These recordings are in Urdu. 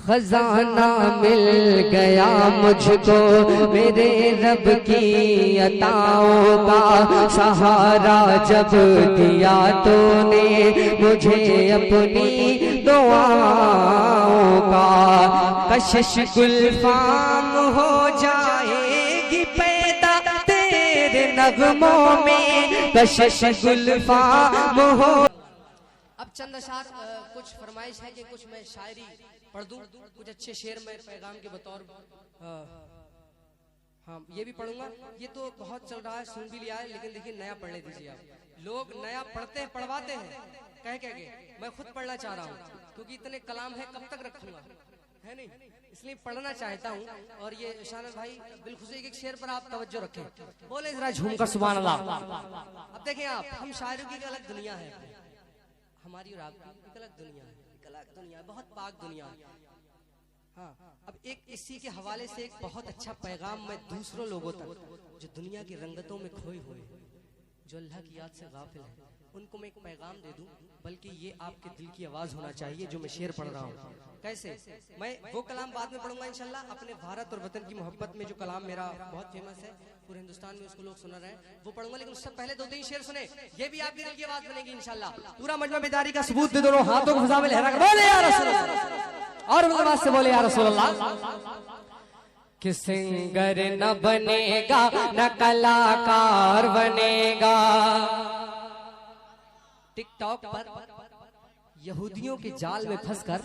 خزانہ مل گیا مجھ کو میرے رب کی عطاؤں کا، سہارا جب دیا تو نے مجھے اپنی دعاؤں کا، کشش گلفام ہو جائے گی پیدا تیرے نغموں میں، کشش گلفام ہو۔ اب چند اشعار کچھ فرمائش ہے کہ کچھ میں شاعری پڑھ دوں، کچھ اچھے شعر میں پیغام کے بطور ہاں یہ بھی پڑھوں گا۔ یہ تو بہت چل رہا ہے، سن بھی لیا ہے، لیکن دیکھیں نیا پڑھ لے دیجیے آپ۔ لوگ نیا پڑھتے ہیں، پڑھواتے ہیں کہہ کے، میں خود پڑھنا چاہ رہا ہوں کیونکہ اتنے کلام ہے کب تک رکھوں گا، ہے نہیں، اس لیے پڑھنا چاہتا ہوں۔ اور یہ شانت بھائی بالخصوص ایک شعر پر آپ توجہ رکھیں، بولے ذرا جھوم کر سبحان اللہ۔ اب دیکھیں آپ، ہم شاعروں کی ایک الگ دنیا ہے، ہماری اور آپ کی ایک الگ دنیا ہے، ایک الگ دنیا ہے، بہت پاک دنیا ہے۔ ہاں اب ایک اسی کے حوالے سے ایک بہت اچھا پیغام میں دوسروں لوگوں تک جو دنیا کی رنگتوں میں کھوئے ہوئے، جو اللہ کی یاد سے غافل ہیں، ان کو میں ایک پیغام دے دوں، بلکہ یہ آپ کے دل کی آواز ہونا چاہیے جو میں شعر پڑھ رہا ہوں۔ کیسے؟ میں وہ کلام بعد میں پڑھوں گا انشاءاللہ، اپنے بھارت اور وطن کی محبت میں جو کلام میرا بہت فیمس ہے، پورے ہندوستان میں اس کو لوگ سنا رہے ہیں، وہ پڑھوں گا، لیکن اس سے پہلے دو تین شعر سنیں، یہ بھی آپ کی دل کی آواز بنے گی انشاءاللہ۔ پورا مجمع بیداری کا ثبوت دے، دونوں ہاتھوں کو فضا میں لہرا کر بولے یا رسول اللہ، اور آواز سے بولے یا رسول اللہ۔ کہ سنگر نہ بنے گا نہ کلاکار بنے گا۔ ٹک ٹاک پر یہودیوں کے جال میں پھنس کر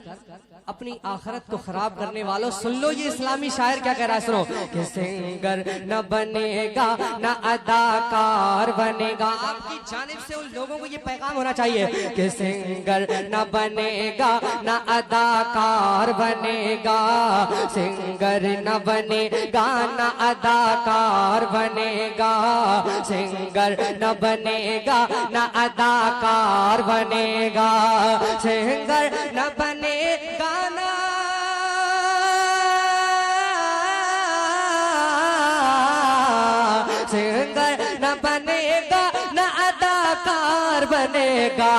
اپنی آخرت کو خراب کرنے والوں، سن لو یہ اسلامی شاعر کیا کہہ رہا ہے، سنو۔ کہ سنگر نہ بنے گا نہ اداکار بنے گا، آپ کی جانب سے ان لوگوں کو یہ پیغام ہونا چاہیے کہ سنگر نہ بنے گا نہ اداکار بنے گا، سنگر نہ بنے گا نہ اداکار بنے گا، سنگر نہ بنے گا نہ اداکار بنے گا، سنگر نہ بنے گا نہ سنگر نہ بنے گا نہ اداکار بنے گا،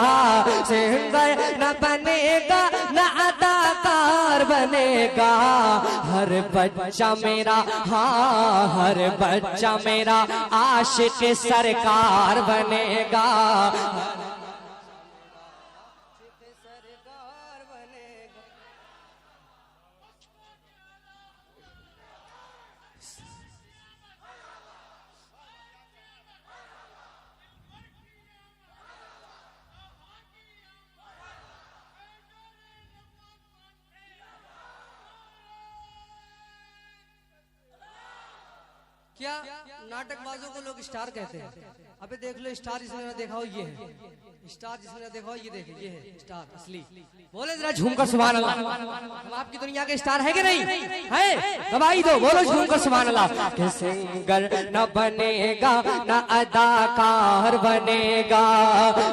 سنگر نہ بنے گا نہ اداکار بنے گا، ہر بچہ میرا، ہاں ہر بچہ میرا عاشق سرکار بنے گا۔ کیا ناٹک بازوں کو لوگ اسٹار کہتے ہیں؟ ابھی دیکھ لو، اسٹار جس نے نہ دیکھا ہو یہ ہے، اسٹار جس نے نہ دیکھا ہو یہ دیکھیں، یہ ہے اسٹار اصلی۔ بولے ذرا جھوم کر سبحان اللہ۔ ہم آپ کی دنیا کے اسٹار ہے کہ نہیں ہے؟ گواہی دو، بولو جھوم کر سبحان اللہ۔ کہ سنگر نہ بنے گا نہ اداکار بنے گا،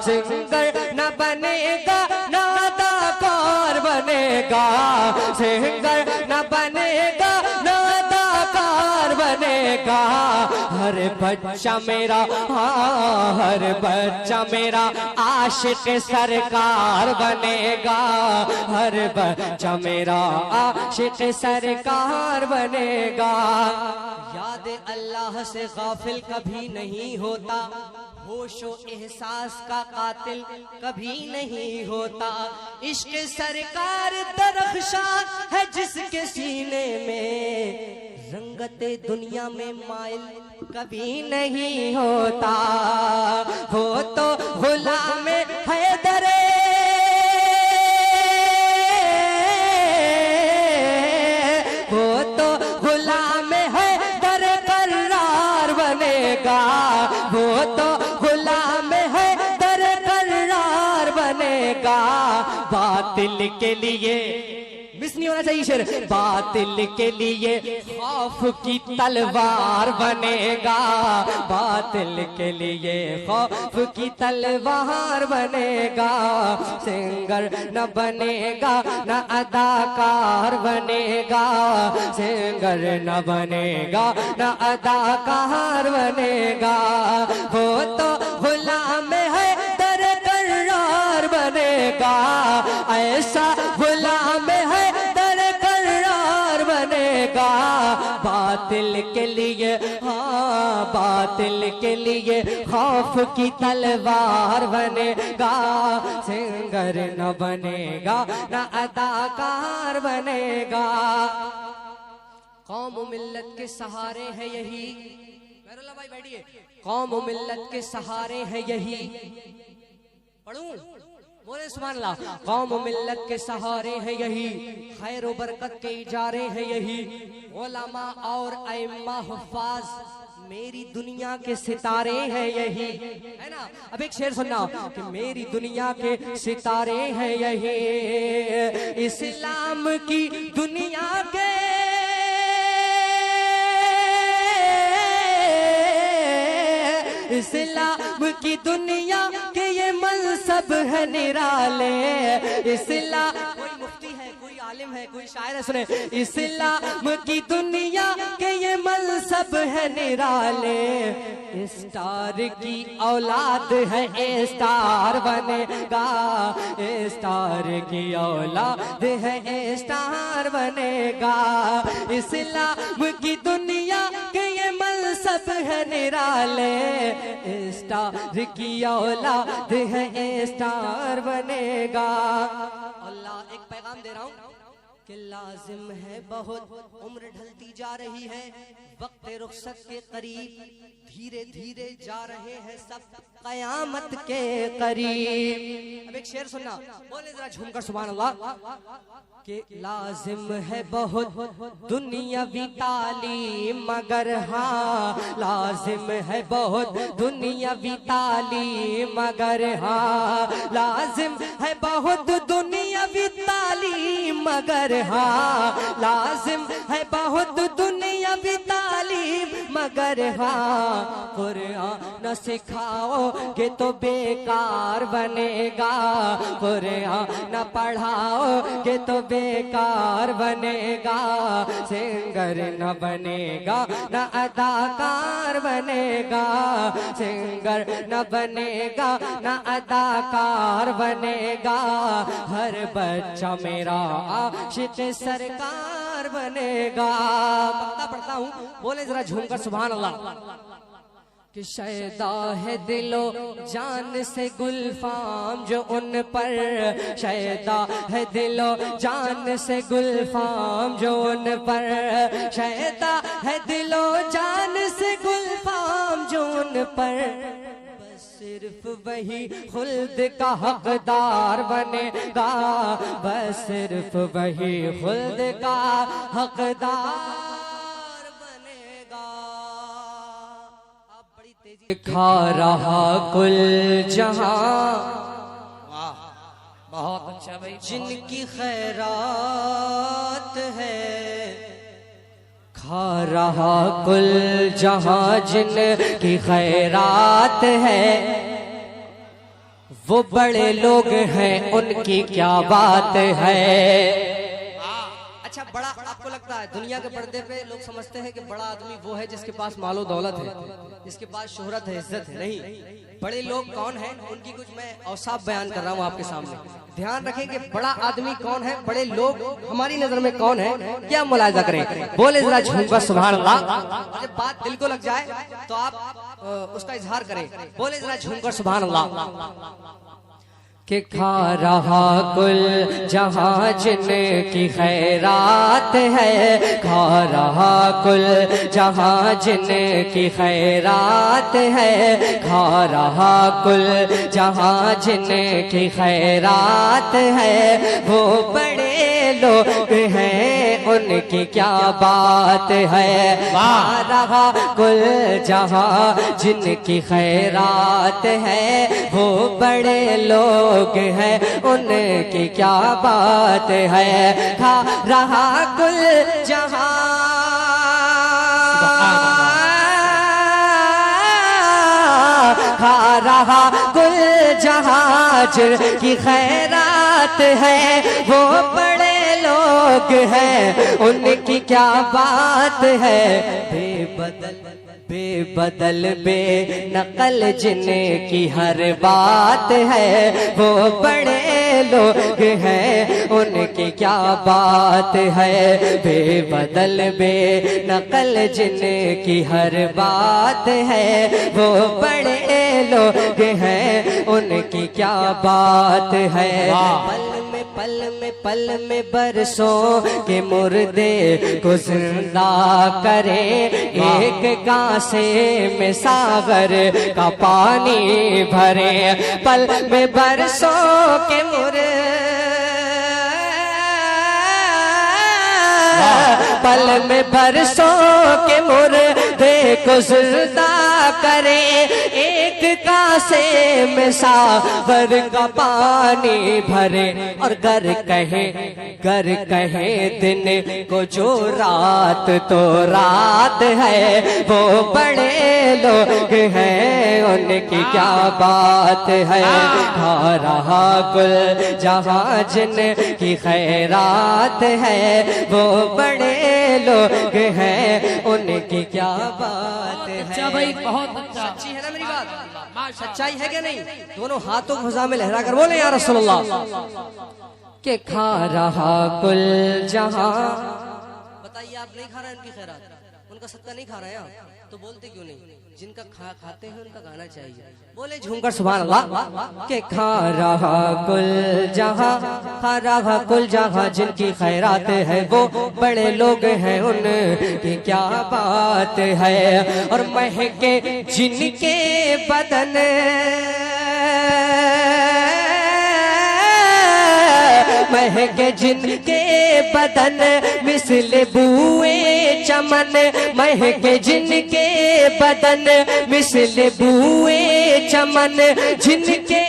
سنگر نہ بنے گا نہ اداکار بنے گا، سنگر نہ بنے گا نہ اداکار بنے گا، ہر بچہ میرا، ہاں ہر بچہ میرا عاشق سرکار بنے گا، ہر بچہ میرا عاشق سرکار بنے گا۔ یاد اللہ سے غافل کبھی نہیں ہوتا، ہوش و احساس کا قاتل کبھی نہیں ہوتا، عشق سرکار درخشاں ہے جس کے سینے میں، رنگت دنیا میں مائل کبھی نہیں ہوتا، وہ تو غلام حیدر، وہ تو غلام حیدر قرار بنے گا، وہ تو غلام حیدر قرار بنے گا، باطل کے لیے مس نہیں ہونا چاہیے شعر، باطل کے لیے خوف کی تلوار بنے گا، باطل کے لیے خوف کی تلوار بنے گا، سنگر نہ بنے گا نہ اداکار بنے گا، سنگر نہ بنے گا نہ اداکار بنے گا، وہ تو غلام ہے در قرار بنے گا، ایسا غلام ہے در باطل کے لیے ہاں باطل کے لیے خوف کی تلوار بنے گا، سنگر نہ بنے گا نہ اداکار بنے گا۔ قوم و ملت کے سہارے ہیں یہی، خیر اللہ بھائی بیٹھیے، قوم و ملت کے سہارے ہیں یہی، پڑھوں بولے سبحان اللہ، قوم و ملت کے سہارے ہیں یہی، خیر و برکت کے اجارے ہیں یہی، علماء اور ائمہ حفاظ میری دنیا کے ستارے ہیں یہی، ہے نا۔ اب ایک شعر سننا کہ میری دنیا کے ستارے ہیں یہی، اسلام کی دنیا کے اسلام کی دنیا کے یہ منصب ہے نرالے، اسلام کوئی مفتی ہے کوئی عالم ہے کوئی شاعر ہے، سنے اسلام کی دنیا کے یہ منصب ہے نرالے، اسٹار کی اولاد ہے اسٹار بنے گا، اسٹار کی اولاد ہے اسٹار بنے گا، اسلام کی دنیا کے یہ منصب ہے نرالے، اسٹار کی اولاد ہے اسٹار بنے گا۔ اللہ ایک پیغام دے رہا ہوں کہ لازم ہے بہت، عمر ڈھلتی جا رہی ہے، وقت رخصت کے قریب، دھیرے دھیرے جا رہے ہیں سب قیامت کے قریب۔ اب ایک شعر سننا، بولے ذرا جھوم کر سبحان اللہ کہ لازم ہے بہت دنیاوی تعلیم مگر ہاں، لازم ہے بہت دنیاوی تعلیم مگر ہاں، لازم ہے بہت دنیاوی تعلیم مگر ہاں، لازم ہے بہت دنیاوی تعلیم مگر ہاں، قرآن نہ سکھاؤ گے تو بیکار بنے گا، قرآن نہ پڑھاؤ گے تو بیکار بنے گا، سنگر نہ بنے گا نہ اداکار بنے گا، سنگر نہ بنے گا نہ اداکار بنے گا، ہر بچہ میرا عاشق سرکار بنے گا۔ مقطع پڑھتا ہوں، بولے ذرا جھوم کر سبحان اللہ کہ شیدا ہے دل و جان سے گلفام جو ان پر، شیدا ہے دل و جان سے گلفام جو ان پر، شیدا ہے دل و جان سے گلفام جو ان پر، بس صرف وہی خلد کا حقدار بنے گا، بس صرف وہی خلد کا حقدار بنے گا۔ کھا رہا کل جہاں، بہت اچھا بھائی، جن کی خیرات ہے، کھا رہا کل جہاں جن کی خیرات ہے، وہ بڑے لوگ ہیں ان کی کیا بات ہے۔ اچھا بڑا آپ کو لگتا ہے دنیا کے پردے پہ لوگ سمجھتے ہیں کہ بڑا آدمی وہ ہے جس کے پاس مال و دولت ہے، جس کے پاس شہرت ہے، عزت ہے، نہیں، بڑے لوگ کون ہیں ان کی کچھ میں اوصاف بیان کر رہا ہوں آپ کے سامنے، دھیان رکھیں کہ بڑا آدمی کون ہے، بڑے لوگ ہماری نظر میں کون ہیں، کیا ملاحظہ کریں، بولے ذرا جھوم کر سبحان اللہ، جب بات دل کو لگ جائے تو آپ اس کا اظہار کریں، بولے ذرا جھوم کر سبحان اللہ کہ کھا رہا کل جہاں جن کی خیرات ہے، کھا رہا کل جہاں جن کی خیرات ہے، کھا رہا کل جہاں جن کی خیرات ہے، وہ بڑے لوگ ہیں ان کی کیا بات ہے، کھا رہا کل جہاں جن کی خیرات ہے، وہ بڑے لوگ ہے ان کی کیا بات ہے، کھا رہا کل جہاں، کھا رہا کل جہاں جن کی خیرات ہے، وہ بڑے لوگ ہیں ان کی کیا بات ہے، بے بدل بے نقل جن کی ہر بات ہے، وہ بڑے لوگ ہیں ان کی کیا بات ہے، بے بدل بے نقل جن کی ہر بات ہے، وہ بڑے لوگ ہیں ان کی کیا بات ہے۔ پل میں برسوں کے مردے کو زندہ کرے، ایک کاسے میں ساغر کا پانی بھرے، پل میں برسوں کے مردے، پل میں برسوں کے مردے کو زندہ کرے، ایک کاسے میں ساغر کا پانی بھرے، اور گر کہے دن کو جو رات تو رات ہے، وہ بڑے لوگ ہیں ان کی کیا بات ہے، کھا رہا کل جہاں جن کی خیرات ہے، وہ بڑے لوگ ہیں ان کی کیا بات ہے۔ اچھا بھائی، بہت اچھا، سچی ہے نا میری بات؟ سچائی ہے کہ نہیں؟ دونوں ہاتھوں کو فضا میں لہرا کر بولیں یا رسول اللہ، کہ کھا رہا کل جہاں۔ بتائیے آپ نہیں کھا رہے ہیں ان کی خیرات، ان کا صدقہ نہیں کھا رہے ہیں تو بولتے کیوں نہیں؟ جن کا کھاتے ہیں ان کا گانا چاہیے، بولے جھوم کر سبحان اللہ، کہ کھا رہا کل جہاں، کھا رہا کل جہاں جن کی خیرات ہے، وہ بڑے لوگ ہیں ان کی کیا بات ہے، اور مہکے جن کے بدن، مہکے جن کے بدن مثل بوئے چمن، مہکے جن کے بدن مثل بوئے چمن، جن کے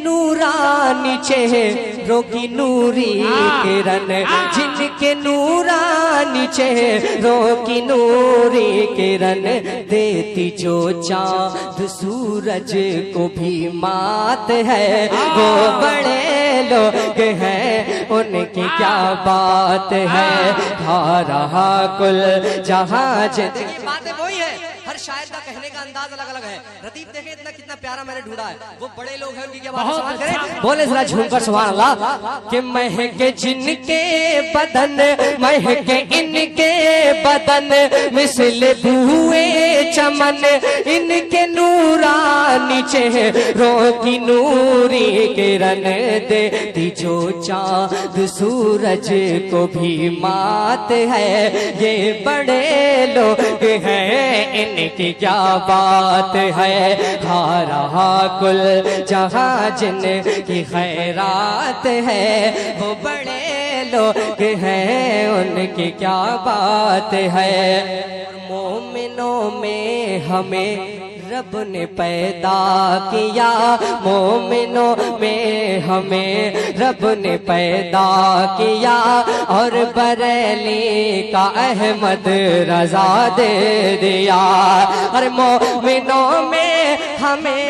نورانی چہروں کی نوری کرن، جن کے نورانی چہروں کی نوری کرن، دیتی جو چاند سورج کو بھی مات ہے، وہ بڑے لوگ ہیں ان کی کیا بات ہے، کھا رہا کل جہاں جن۔ باتیں وہی ہے، ہر شاعر کا کہنے کا انداز الگ الگ ہے۔ رتیب دیکھیں اتنا کتنا پیارا میں نے ڈھونڈا ہے، وہ بڑے لوگ ہیں ان کی کیا بات ہے، بولے ذرا جھوم کر سبحان اللہ، کہ مہکے جن کے بدن، مہکے ان کے بدن مثل بوئے چمن، ان کے نورانی چہروں کی نوری کرن، دیتی جو چاند سورج کو بھی مات ہے، یہ بڑے لوگ ہیں ان کی کیا بات ہے، کھا رہا کل جہاں جن کی خیرات ہے، وہ بڑے لوگ ہیں ان کی کیا بات ہے۔ مومنوں میں ہمیں رب نے پیدا کیا، مومنوں میں ہمیں رب نے پیدا کیا، اور بریلی کا احمد رضا دے دیا، اور مومنوں میں ہمیں،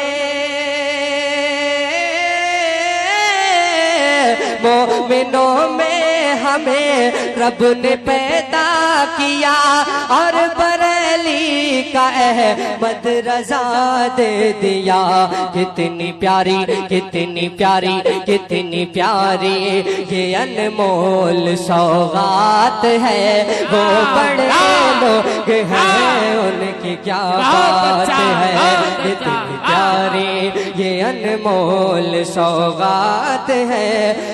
مومنوں میں ہمیں رب نے پیدا کیا، اور بریلی کا احمد رضا دے دیا، کتنی پیاری کتنی پیاری کتنی پیاری یہ انمول سوغات ہے، وہ بڑے لوگ ہیں ان کی کیا بات ہے، کتنی پیاری یہ انمول سوغات ہے،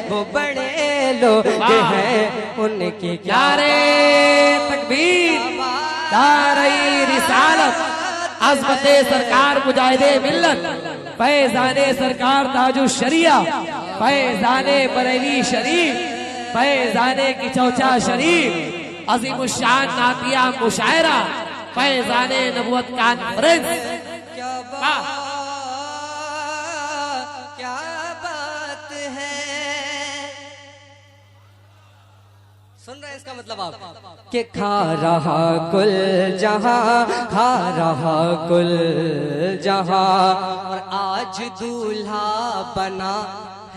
وہ بڑے لوگ ہیں ان کی کیا۔ نعرے تکبیر، نعرہ رسالت، عظمت سرکار مجاہد ملت، فیضان سرکار تاج الشریعہ، فیضان بریلی شریف، فیضان کی چوچا شریف، عظیم الشان نعتیہ مشاعرہ، فیضان نبوت کانفرنس۔ کیا بات ہے، سن رہے ہیں اس کا مطلب آپ؟ کہ کھا رہا کل جہاں، کھا رہا کل جہاں، اور آج دولہا بنا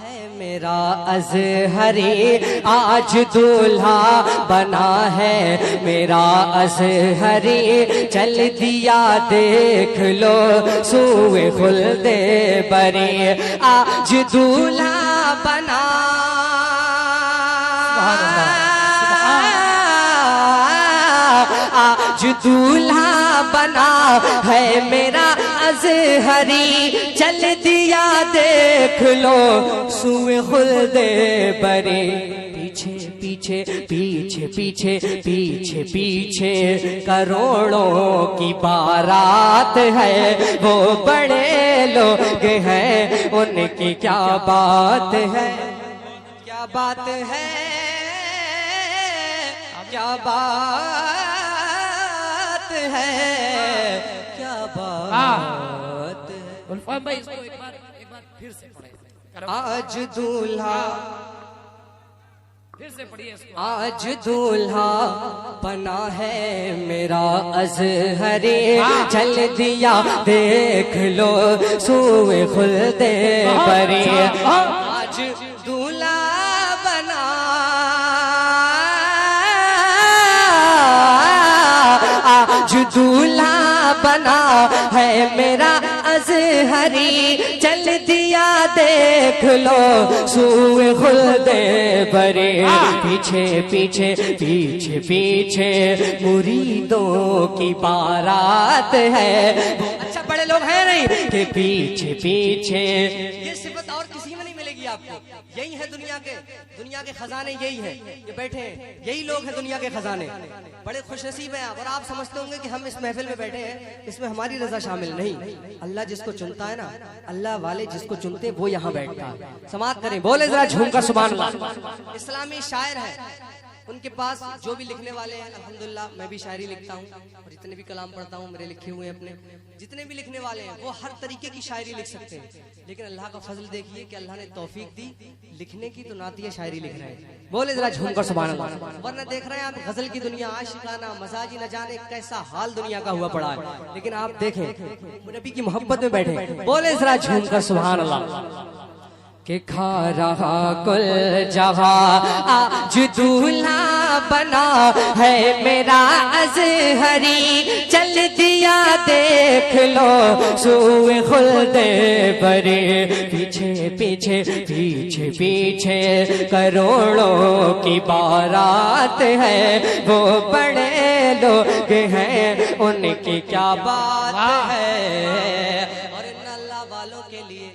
ہے میرا ازہری، آج دولہا بنا ہے میرا ازہری، چل دیا دیکھ لو سوئے خلد بری، آج دولہا بنا آج دولہا بنا ہے میرا ازہری چل دیا دیکھ لو سوئے خلد بری پیچھے پیچھے پیچھے پیچھے پیچھے پیچھے کروڑوں کی بارات ہے وہ بڑے لوگ ہیں ان کی کیا بات ہے کیا بات ہے کیا بات ہے کیا بات ہے الفام بھائی اس کو ایک بار پھر سے پڑھیں آج دولہا پھر سے پڑھیے اس کو آج دولہا بنا ہے میرا ازہری چل دیا دیکھ لو سوئے خلد بری آج دولہا بنا آج دولہا بنا ہے میرا ازہری چل دیا دیکھ لو سوئے خلد بری پیچھے پیچھے پیچھے پیچھے مریدوں کی بارات ہے اچھا بڑے لوگ ہیں نہیں کہ پیچھے پیچھے یہ صفت اور کسی میں نہیں ملے گی آپ کو یہی ہے دنیا کے خزانے یہی ہے یہ بیٹھے ہیں یہی لوگ ہیں دنیا کے خزانے بڑے خوش نصیب ہیں اور آپ سمجھتے ہوں گے کہ ہم اس محفل میں بیٹھے ہیں اس میں ہماری رضا شامل نہیں اللہ جس کو چنتا ہے نا اللہ والے جس کو چنتے ہیں وہ یہاں بیٹھتا ہے سماعت کریں بولے ذرا جھوم کر سبحان اللہ اسلامی شاعر ہیں ان کے پاس جو بھی لکھنے والے ہیں الحمدللہ میں بھی شاعری لکھتا ہوں اور جتنے بھی کلام پڑھتا ہوں میرے لکھے ہوئے ہیں اپنے جتنے بھی لکھنے والے ہیں وہ ہر طریقے کی شاعری لکھ سکتے ہیں لیکن اللہ کا فضل دیکھیے کہ اللہ نے توفیق دی لکھنے کی تو نعتیہ شاعری لکھ رہے ہیں بولے ذرا جھوم کر سبحان اللہ ورنہ دیکھ رہے ہیں آپ غزل کی دنیا عاشقانہ مزاجی نہ جانے کیسا حال دنیا کا ہوا پڑا ہے لیکن آپ دیکھیں نبی کی محبت میں بیٹھے بولے ذرا جھوم کر سبحان اللہ کہ کھا رہا کل جہاں آج دولہا بنا ہے میرا ازہری چل دیا دیکھ لو سوئے خلد بری پیچھے پیچھے پیچھے پیچھے کروڑوں کی بارات ہے وہ بڑے لوگ ہیں ان کی کیا بات ہے اور ان اللہ والوں کے لیے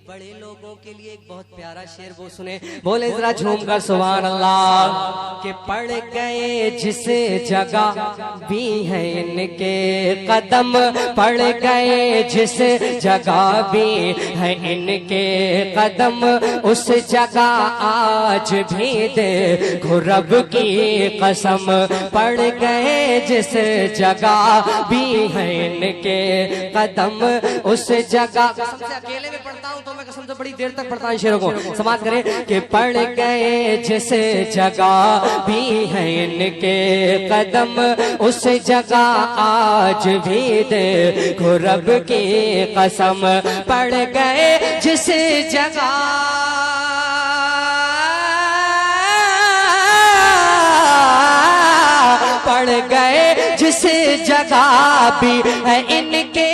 بڑے لوگوں کے لیے ایک بہت پیارا شعر وہ سنے بولے ذرا جھوم کر سبحان اللہ کہ پڑ گئے جس جگہ بھی ہیں ان کے قدم پڑ گئے جس جگہ بھی ہیں ان کے قدم اس جگہ آج بھی دیکھو رب کی قسم پڑ گئے جس جگہ بھی ہیں ان کے قدم اس جگہ قسم سے اکیلے میں پڑھتا ہوں تو میں قسم سے بڑی دیر تک پڑھتا ہوں شعروں کو سماعت کریں کہ پڑ گئے جس جگہ بھی ہیں ان کے قدم اس جگہ آج بھی دیکھو رب کی قسم پڑ گئے جس جگہ پڑ گئے جس جگہ بھی ہے ان کے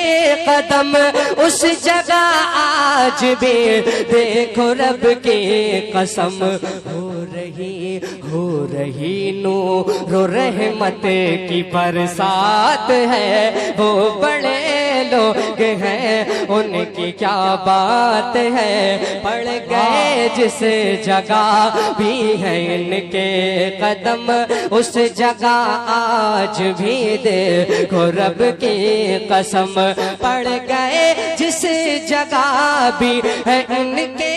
قدم اس جگہ آج بھی دیکھو رب کی قسم ہو رہی نور و رحمت کی برسات ہے وہ بڑے لوگ ہیں ان کی کیا بات ہے پڑ گئے جس جگہ بھی ہیں ان کے قدم اس جگہ آج بھی دیکھو رب کی قسم پڑ گئے جس جگہ بھی ہے ان کے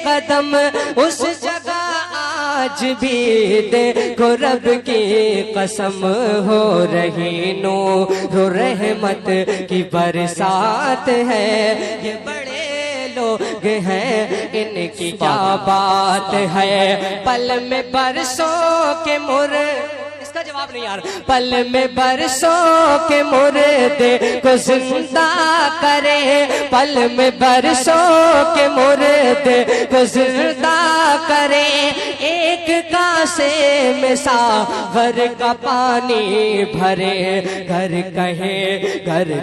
قدم اس جگہ آج بھی دیکھو رب کی قسم ہو رہی نور و رحمت کی برسات ہے یہ بڑے لوگ ہیں ان کی کیا بات ہے پل میں برسوں کے اس کا جواب نہیں یار پل میں برسوں کے مردے کو زندہ کرے پل میں برسوں کے مردے کو زندہ کرے ایک کا پیاسے میں ساغر کا پانی بھرے، گھر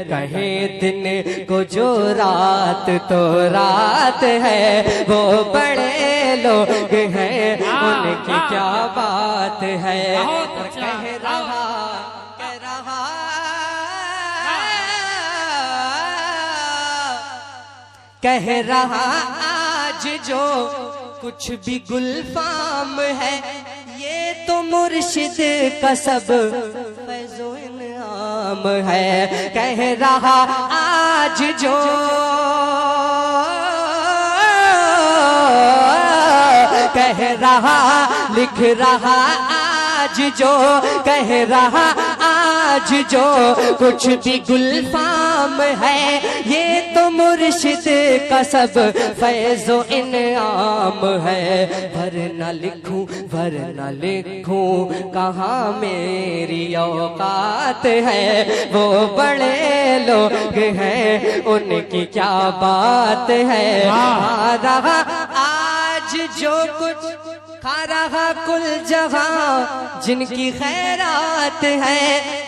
کہیں دن کو جو رات تو رات ہے، وہ بڑے لوگ ہیں ان کی کیا بات ہے۔ اور کہہ رہا آج جو کچھ بھی گلفام ہے، یہ تو مرشد کا سب فیض و انعام ہے۔ کہہ رہا آج جو کہہ رہا، لکھ رہا آج جو، کہہ رہا آج جو کچھ بھی گلفام ہے، یہ تو مرشد کا سب فیض و انعام ہے۔ ورنہ لکھوں کہاں میری اوقات ہے، وہ بڑے لوگ ہیں ان کی کیا بات ہے۔ آ رہا آج جو کچھ کھا رہا کل جہاں، جن کی خیرات ہے،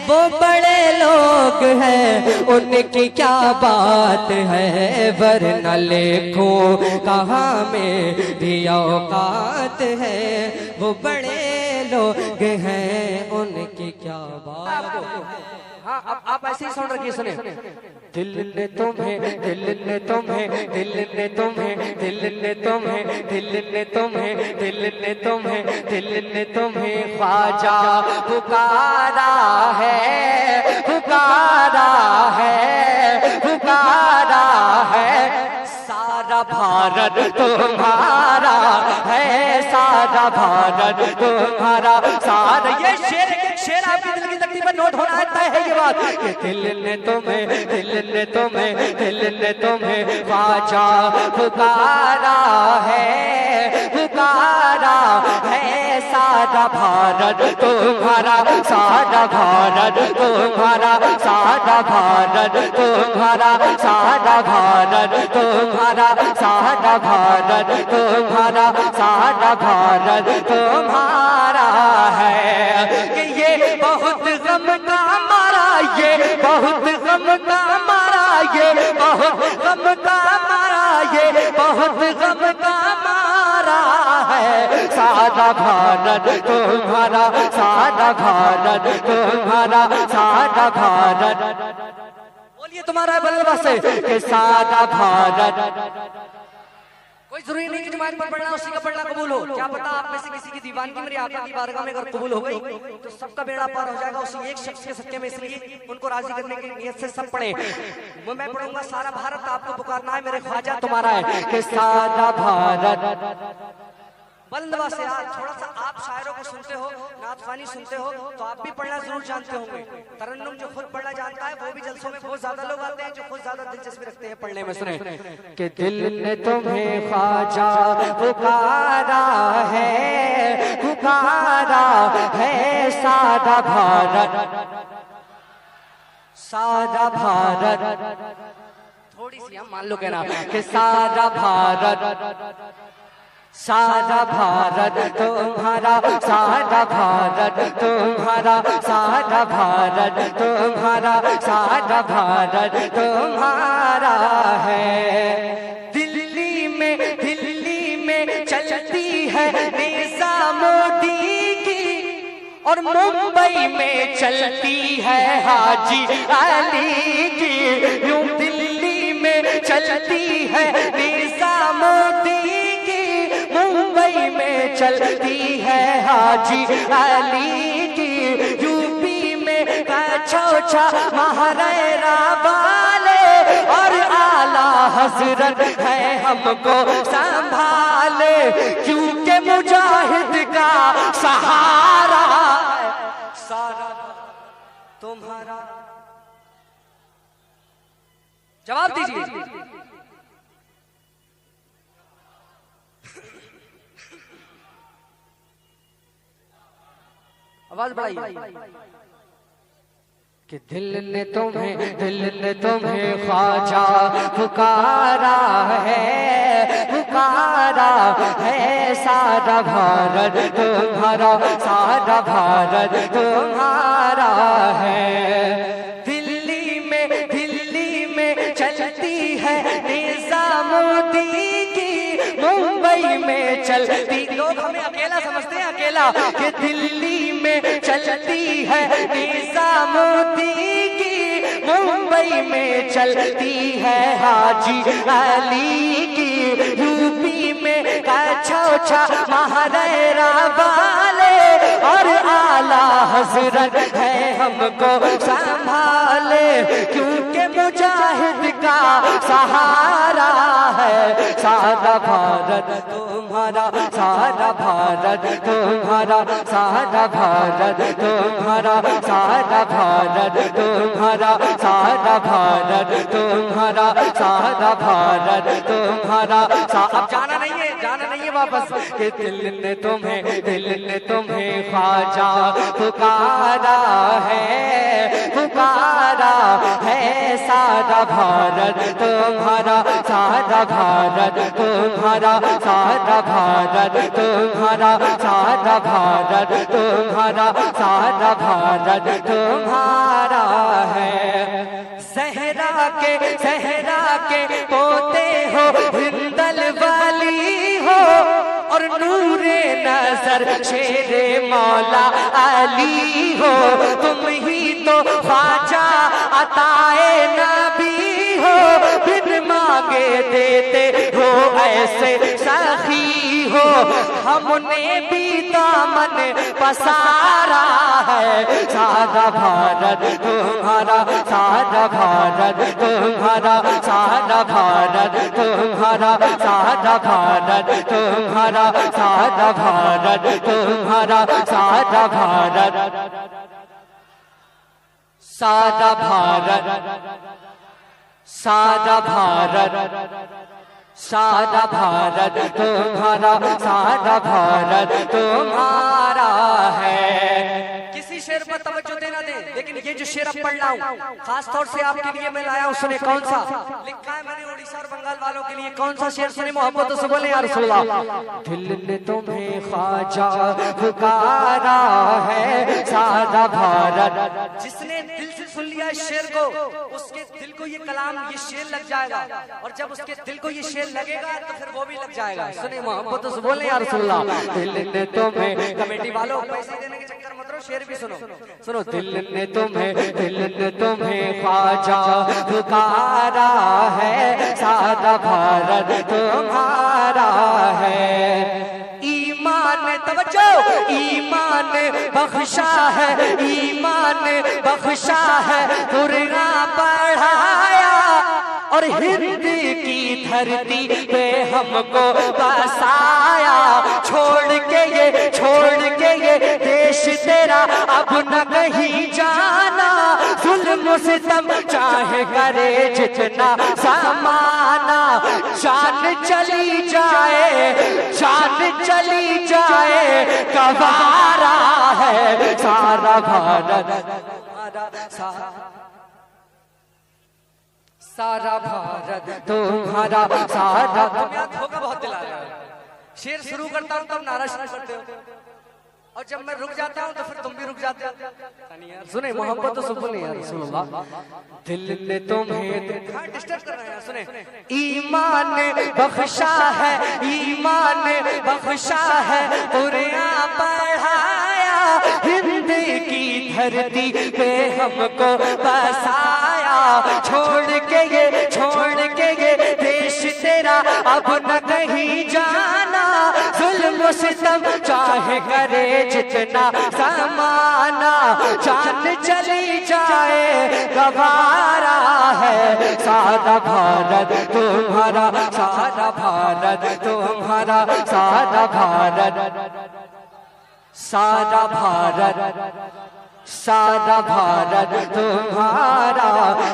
وہ بڑے لوگ ہیں ان کی کیا بات ہے۔ ورنہ لکھوں کہاں میری اوقات ہے، وہ بڑے لوگ ہیں ان کی کیا بات ہے۔ ہاں اب آپ ایسے ہی سن رکھیے، سنیں۔ دل نے تمہیں خواجہ پکارا ہے، سارا بھارت تمہارا ہے، سارا بھارت تمہارا، سارا۔ یہ شعر آپ کے دل کی تکلیف پر نوٹ ہونا ہے یہ بات کہ دل نے تمہیں خواجہ پکارا ہے، سارا بھارت تمہارا، سارا بھارت تمہارا، سارا بھارت تمہارا، سارا بھارت تمہارا، سارا بھارت تمہارا، سارا بھارت تمہارا ہے۔ کہ یہ بہت غم کا مارا، یہ بہت غم کا مارا، یہ بہت غم کا مارا، یہ بہت غم کا مارا ہے۔ سارا بھارت تمہارا، سارا بھارت تمہارا، سارا بھارت، بولیے تمہارا ہے بلندہ سے کہ سارا بھارت۔ کوئی ضروری نہیں کہ جماعت پر پڑھنا اسی کا پڑھنا قبول ہو، کیا پتا آپ میں سے کسی کی دیوانگی میرے آقا کی بارگاہ میں اگر قبول ہو گئی تو سب کا بیڑا پار ہو جائے گا اسی ایک شخص کے صدقے میں، اس لیے ان کو راضی کرنے کی نیت سے سب پڑھیں۔ میں پڑھوں گا سارا بھارت آپ کو پکارنا ہے، میرے خواجہ تمہارا ہے کہ سارا بھارت۔ بلندوا سے تھوڑا سا آپ شاعروں کو سنتے ہو، نعت خوانی سنتے ہو تو آپ بھی پڑھنا ضرور جانتے ہوں گے۔ ترنم جو خود پڑھنا جانتا ہے وہ بھی جلسوں میں بہت زیادہ لوگ آتے ہیں جو خود زیادہ دلچسپی رکھتے ہیں پڑھنے میں۔ سنیں کہ دل نے تمہیں خواجہ پکارا ہے، سارا بھارت، سارا بھارت، تھوڑی سی ہم مان لو کہنا کہ سارا بھارت، سارا بھارت تمہارا، سارا بھارت تمہارا، سارا بھارت تمہارا، سارا بھارت تمہارا ہے۔ دلی میں چلتی ہے نظام مودی کی، اور ممبئی میں چلتی ہے حاجی علی کی، یوں دلی میں چلتی ہے نظام مودی، ممبئی میں چلتی ہے حاجی علی کی، یو پی میں چھوچا مہریرا والے، اور اعلیٰ حضرت ہے ہم کو سنبھالے، کیونکہ مجاہد کا سہارا سارا تمہارا۔ جواب دیجیے۔ آواز بڑھائیے۔ کہ دل نے تمہیں خواجہ پکارا ہے سارا بھارت تمہارا، سارا بھارت تمہارا ہے۔ دلی میں چلتی ہے نظامودین کی، ممبئی میں چلتی، لوگ ہمیں اکیلا سمجھتے ہیں، اکیلا، کہ دلی میں چلتی ہے نظامودین کی، ممبئی میں چلتی ہے حاجی علی کی، یو پی میں کچھوچھا مہریرا والے، اور اعلیٰ حضرت ہے ہم کو سنبھالے، کیونکہ مجاہد کا سہارا ہے سارا بھارت تمہارا، سارا بھارت تمہارا، سارا بھارت تمہارا، سارا بھارت تمہارا، سارا بھارت تمہارا، سارا بھارت تمہارا۔ اب جانا نہیں ہے واپس، کہ دل نے تمہیں خواجہ پکارا ہے سارا بھارت تمہارا، سارا بھارت تمہارا، سارا بھارت تمہارا، سارا بھارت تمہارا، سارا بھارت تمہارا ہے۔ زہرا کے پوتے ہو، ہندل والی ہو، اور نور نظر شیر مولا علی ہو، تم ہی تو خواجہ عطائے نبی ہو، بن مانگے دیتے ہو ایسے سخی ہو، ہم نے بھی دامن پسارا ہے سارا بھارت تمہارا، سارا بھارت تمہارا، سارا بھارت تمہارا، سارا بھارت تمہارا، سارا بھارت تمہارا، سارا بھارت، سارا بھارت، سارا بھارت، سارا بھارت تمہارا، سارا بھارت تمہارا ہے۔ کسی شعر پر توجہ دینا دیں، لیکن یہ جو شعر اب پڑھ رہا ہوں خاص طور سے آپ کے لیے میں لایا ہوں، سنیں کون سا لکھا ہے میں نے اڑیسہ اور بنگال والوں کے لیے، کون سا شعر سنیں، محبت سے بولیں یا رسول اللہ۔ دل نے تمہیں خواجہ پکارا ہے سارا بھارت، جس نے دل سے سن لیا اس شعر کو، اس کے دل کو یہ کلام، یہ شعر لگ جائے گا، اور جب اس کے دل کو یہ شعر لگے گا تو پھر وہ بھی لگ جائے گا۔ سنیں محبت سے بولیں یا رسول اللہ۔ دل نے تمہیں، کمیٹی والوں پیسے دینے کے چکر مت رہو، شعر بھی سنو۔ دل نے تمہیں خواجہ پکارا ہے سارا بھارت تمہارا ہے۔ ایمان، توجہ، ایمان بخشا ہے، ایمان بخشا ہے، قرآن پڑھایا، اور ہند کی دھرتی پہ ہم کو بسایا، چھوڑ کے یہ دیش تیرا اب نہ کہیں جانا، ظلم و ستم چاہے کرے جتنا زمانہ، جان چلی جائے گوارا ہے سارا بھارت، سارا بھارت تمہارا، سارا، دھوکہ بہت دلا رہا ہے، شعر شروع کرتا ہوں تب نعرہ شروع کرتے ہو، اور جب میں رک جاتا ہوں تو پھر تم بھی رک جاتے ہو۔ سنیں محبت تو سنیں یا رسول اللہ۔ دل نے تمہیں ڈسٹرب کر رہے ہیں، سنیں۔ ایمان بخشا ہے، ایمان بخشا ہے، قرآن پڑھایا، ہند کی دھرتی پہ ہم کو بسایا، چھوڑ کے یہ دیش تیرا اب نہ کہیں جانا، ظلم و ستم چاہے کرے جتنا زمانہ، جان چلی جائے گوارا ہے سارا بھارت تمہارا، سارا بھارت تمہارا، سارا بھارت، سارا بھارت، سارا بھارت تمہارا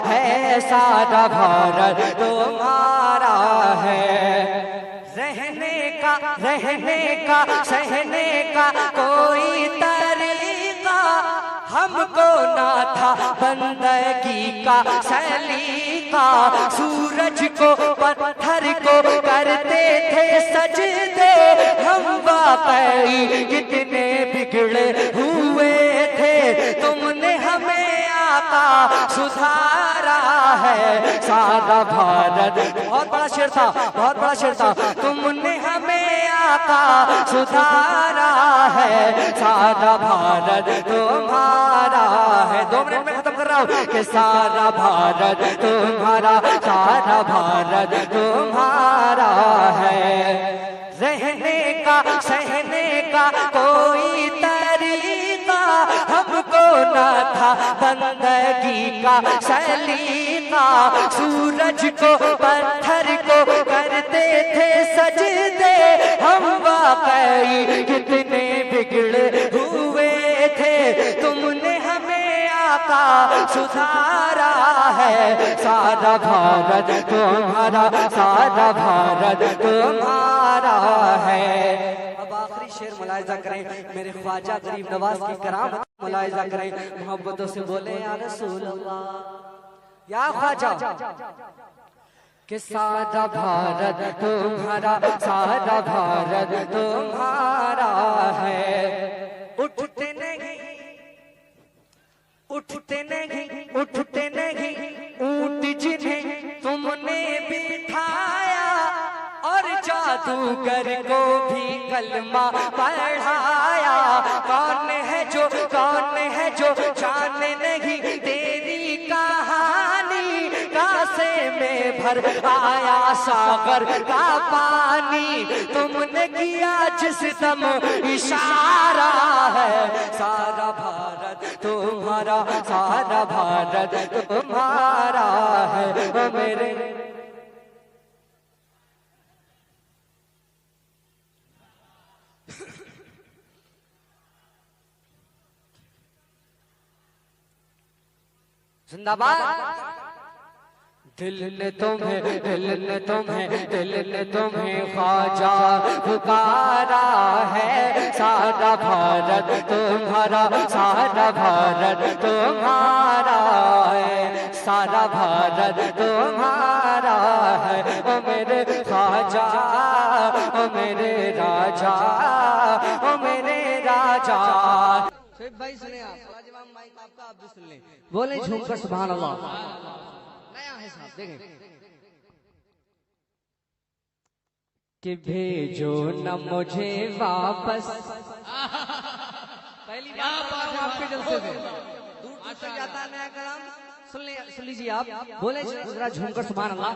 ہے، سارا بھارت تمہارا ہے۔ رہنے کا سہنے کا کوئی طریقہ ہم کو نہ تھا بندگی کا سلیقہ، سورج کو پتھر کو کرتے تھے سجدے، ہم واقعی کتنے بگڑے ہوئے تھے، تم نے ہمیں آقا سدھارا ہے سارا بھارت۔ بہت بڑا شعر تھا، بہت بڑا شعر تھا۔ تم نے ہمیں آقا سدھارا ہے سارا بھارت تمہارا ہے۔ 2 منٹ میں ختم کر رہا ہوں کہ سارا بھارت تمہارا، سارا بھارت تمہارا ہے۔ رہنے کا سہنے کا کوئی طریقہ ہم کو نہ تھا بندگی کا سلیقہ، سورج کو پتھر کو کرتے تھے سجدے، ہم واقعی کتنے بگڑے ہوئے تھے، تم نے ہمیں آقا سدھارا ہے سارا بھارت تمہارا، سارا بھارت تمہارا ہے۔ اب آخری شعر ملاحظہ کریں، میرے خواجہ غریب نواز کی کرامت ملاحظہ کریں، محبتوں سے بولیں یا رسول اللہ، یا خواجہ، کہ سارا بھارت تمہارا، سارا بھارت تمہارا ہے۔ اٹھتے نہیں، اٹھتے نہیں، اٹھتے نہیں اونٹ جنہیں تم نے بٹھایا، اور جادوگر کو بھی کلمہ پڑھایا، کون ہے جو جانے نہیں تیری کہانی، کاسے میں بھر آیا ساغر کا پانی، تم نے کیا جس دم اشارہ ہے سارا بھارت تمہارا، سارا بھارت تمہارا ہے۔ او میرے زندہ باد۔ دل نے تمہیں، دل نے تمہیں، دل نے تمہیں خواجہ پکارا ہے سارا بھارت تمہارا، سارا بھارت تمہارا ہے، سارا بھارت تمہارا ہے۔ او میرے خواجہ، او میرے راجا، او میرے راجا۔ شعیب بھائی سنیں آپ، راجوام مائک آپ کا، آپ بھی سن لیں، بولیں جھوم کر سبحان اللہ۔ نیا ہے صاحب، دیکھیں کہ بھیجو نہ مجھے واپس، پہلی بار پڑھا ہوں آپ کے جلسے میں، دور دور سے جاتا ہے نیا کلام، سن لیجیے آپ، بولیں ذرا جھوم کر سبحان اللہ۔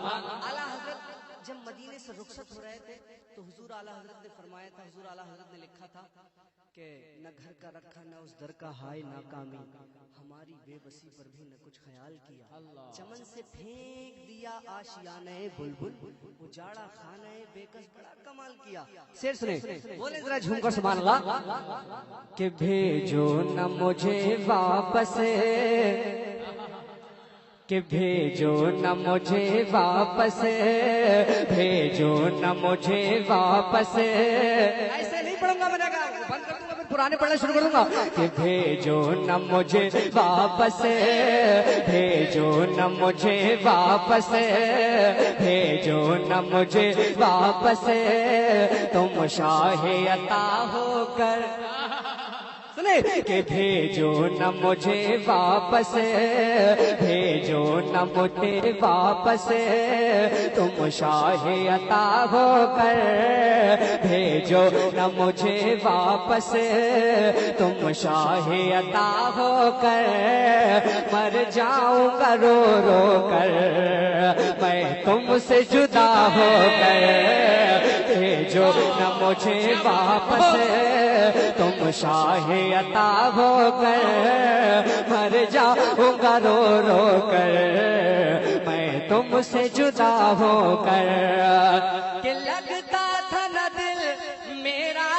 اعلیٰ حضرت جب مدینے سے رخصت ہو رہے تھے تو حضور اعلیٰ حضرت نے فرمایا تھا، حضور اعلیٰ حضرت نے لکھا تھا کہ نہ گھر کا رکھا نہ اس در کا ہائے ناکامی، ہماری بے بسی پر بھی نہ کچھ خیال کیا، چمن سے پھینک دیا آشیانہ بلبل، اجاڑا خانہ بے کس بڑا کمال کیا۔ شعر سنیں، بولیں ذرا جھوم کر سبحان اللہ۔ کہ بھیجو نہ مجھے واپس، کہ بھیجو نہ مجھے واپس، بھیجو نہ مجھے واپس، ایسے نہیں پڑھوں گا، میں نے کہا بند کر دوں گا، پھر پرانے پڑھنا شروع کر دوں گا۔ کہ بھیجو نہ مجھے واپس، بھیجو نہ مجھے واپس، بھیجو نہ مجھے واپس، تم شاہ عطا ہو کر، کہ بھیجو نہ مجھے واپس، بھیجو نہ مجھے واپس، تم شاہ عطا ہو کر، بھیجو نہ مجھے واپس، تم شاہ عطا ہو کر، مر جاؤں گا رو رو کر میں تم سے جدا ہو کر، بھیجو نہ مجھے واپس، تم شاہ عطا ہو کر، مر جاؤں گا رو رو کر میں تم سے جدا ہو کر، کہ لگتا تھا نہ دل میرا،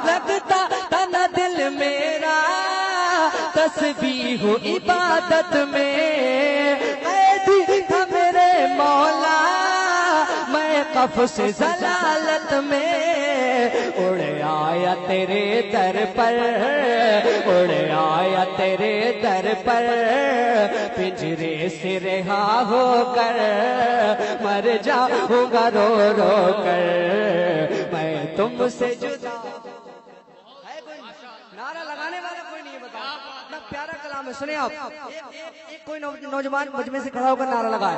لگتا تھا نہ دل میرا تسبیح عبادت میں، قید تھا میرے مولا میں قفس ضلالت میں اڑ آیا تیرے در پر، اڑ آیا تیرے در پر، پنجرے سے رہا ہو کر مر جاؤں گا رو رو کر میں تم سے جدا۔ ہے کوئی نعرہ لگانے والا کوئی نہیں ہے؟ بتاؤ اتنا پیارا کلام ہے، سنیں آپ۔ ایک کوئی نوجوان مجمع سے کھڑا ہو کر نعرہ لگائے،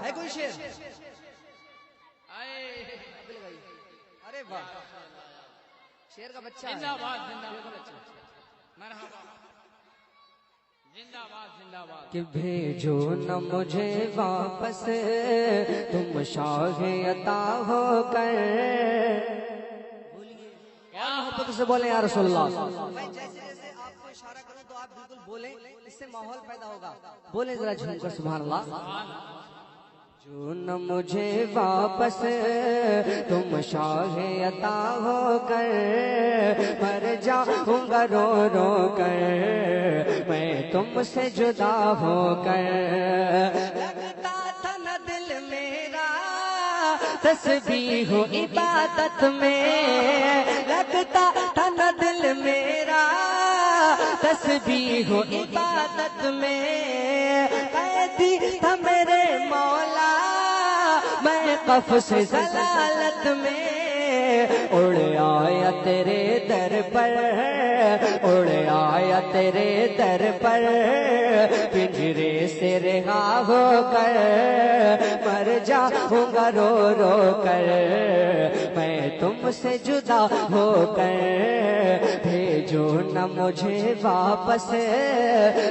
ہے کوئی شیر؟ ارے واہ، شیر کا بچہ ہے۔ زندہ باد، زندہ باد، مرحبا، زندہ باد، زندہ باد۔ کہ بھیجو نہ مجھے واپس تم شاہ عطا ہو کر، محبت سے بولیں یا رسول اللہ۔ میں جیسے جیسے آپ کو اشارہ کروں تو آپ بالکل بولیں، اس سے ماحول پیدا ہوگا۔ بولیں ذرا جھوم کر سبحان اللہ۔ جو نہ مجھے واپس تم شاہ عطا ہو کر مر جاؤں گا رو رو کر میں تم سے جدا ہو کر، لگتا تھا نہ دل میرا تسبیح و عبادت میں، لگتا تھا نہ دل میرا تسبیح و عبادت میں، قیدی تھا میرے مولا میں قفس ضلالت میں، اڑ آیا تیرے در پر، اڑ آیا تیرے در پر، پنجرے سے رہا ہو کر مر جاؤں گا رو رو کر میں تم سے جدا ہو کر، بھیجو نہ مجھے واپس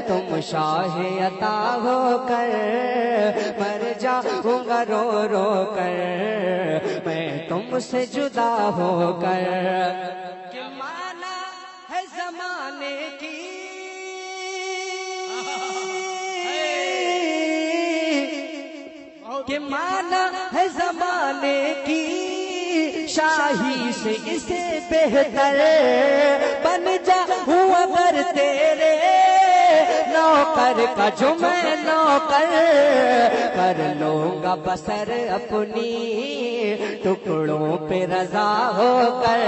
تم شاہ عطا ہو کر مر جاؤں گا رو رو کر میں تم سے جدا ہو کر، کہ مانا ہے زمانے کی کہ مانا ہے زمانے کی شاہی سے اسے بہتر بن جاؤں اگر تیرے نوکر کا جو میں نوکر، کر لوں گا بسر اپنی ٹکڑوں پہ رضا ہو کر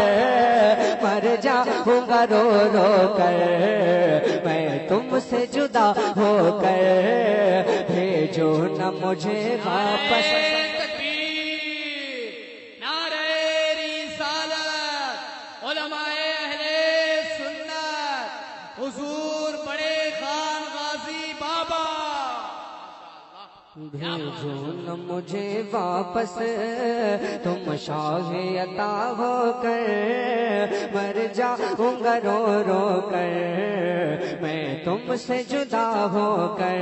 مر جاؤں گا رو رو کر میں تم سے جدا ہو کر، بھیجو نہ مجھے واپس۔ حضور بڑے خان غازی بابا، بھیجو نہ مجھے واپس تم شاہ عطا ہو کر مر جاؤں گا رو رو کر میں تم سے جدا ہو کر،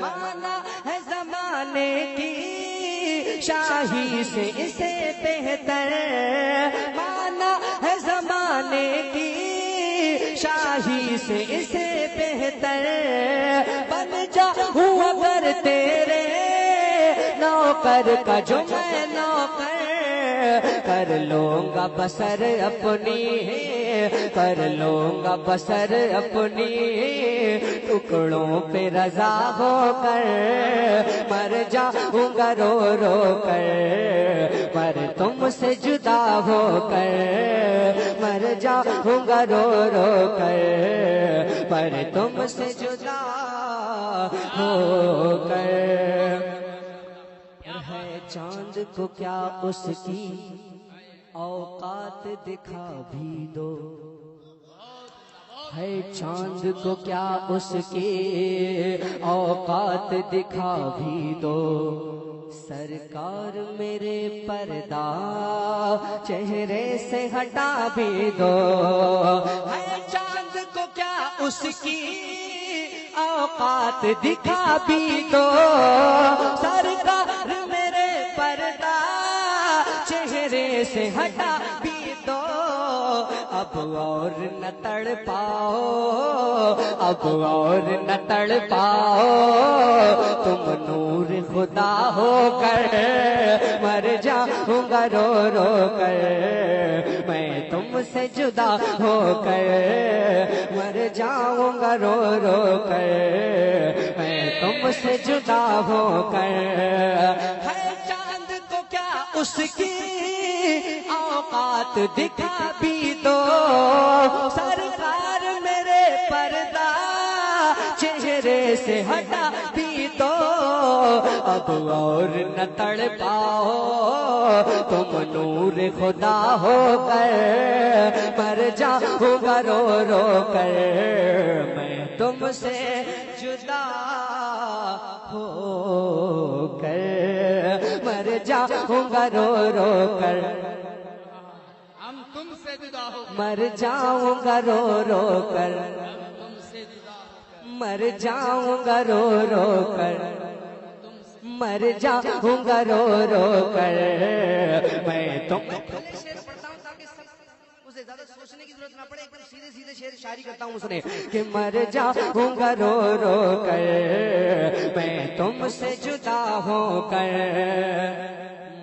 مانا ہے زمانے کی شاہی سے اسے بہتر، مانا ہے زمانے کی شاہی سے اسے بہتر بن جاؤں اگر تیرے نوکر کا جو میں نوکر، کر لوں گا بسر اپنی، کر لوں گا بسر اپنی ٹکڑوں پہ رضا ہو کر مر جاؤں گا رو رو کر پر تم سے جدا ہو کر مر جاؤں گا رو رو کر پر تم سے جدا ہو کر، ہے چاند کو کیا اس کی اوقات دکھا بھی دو، ہے چاند کو کیا اس کی اوقات دکھا بھی دو، سرکار میرے پردہ چہرے سے ہٹا بھی دو، ہے چاند کو کیا اس کی اوقات دکھا بھی دو، سرکار میرے پردہ چہرے سے ہٹا بھی دو، اب اور نہ تڑ پاؤ، اب اور نہ تڑ پاؤ، تم نور خدا ہو کر مر جاؤں گا رو رو کر، میں تم سے جدا ہو کر مر جاؤں گا رو رو کر، میں تم سے جدا ہو کر، ہے چاند کو کیا اس کی اوقات دکھا بھی دو سرکار میرے پردہ چہرے سے ہٹا بھی دو اب اور نہ تڑ پاؤ تم نور خدا ہو کر مر جاؤں گا رو رو کر میں تم سے جدا ہو کر مر جاؤں گا رو رو کر ہم تم سے جدا ہو مر جاؤں گا رو رو کر تم سے جدا ہو مر جاؤں گا رو رو کر مر جاؤں گا رو رو کر میں تم پہلے شعر پڑھتا ہوں تاکہ سب اسے زیادہ سوچنے کی ضرورت نہ پڑے ایک دم سیدھے سیدھے شعر شاعری کرتا ہوں سنے کہ مر جاؤں گا رو رو کر میں تم سے جدا ہو کر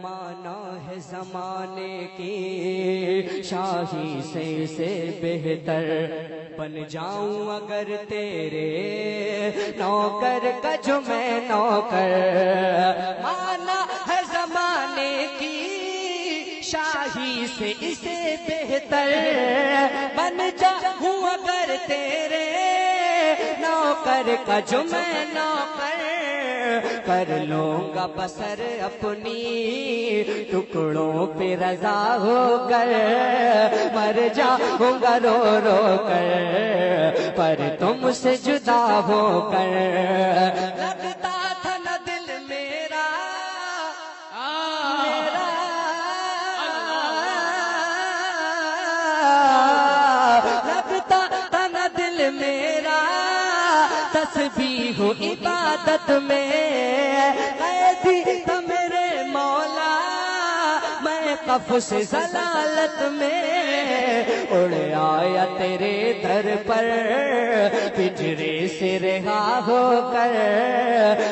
مانا ہے زمانے کی شاہی سے بہتر بن جاؤں اگر تیرے نوکر کا جو میں نوکر مانا ہے زمانے کی شاہی سے اسے بہتر بن جاؤں اگر تیرے نوکر کا جو میں نوکر کر لوں گا بسر اپنی ٹکڑوں پہ رضا ہو کر مر جاؤں گا رو رو کر پر تم سے جدا ہو کر لگتا تھا نہ دل میرا لگتا تھا نہ دل میرا تسبیح و عبادت میں قیدی تھا میرے مولا میں قفس ضلالت میں اڑ آیا تیرے در پر پنجرے سے رہا ہو کر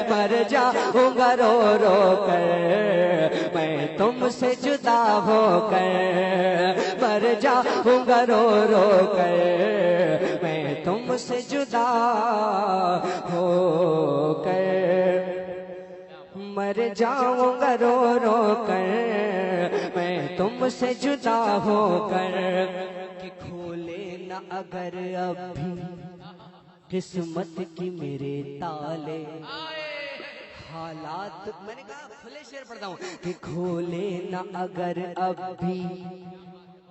مر جاؤں گا رو رو کر میں تم سے جدا ہو کر مر جاؤں گا رو رو کر میں تم سے جدا ہو کر مر جاؤں گا رو رو کر میں تم سے جدا ہو کر کہ کھولے نہ اگر اب بھی قسمت کی میرے تالے حالات میں نے کہا کھلے شعر پڑھتا ہوں کہ کھولے نہ اگر اب بھی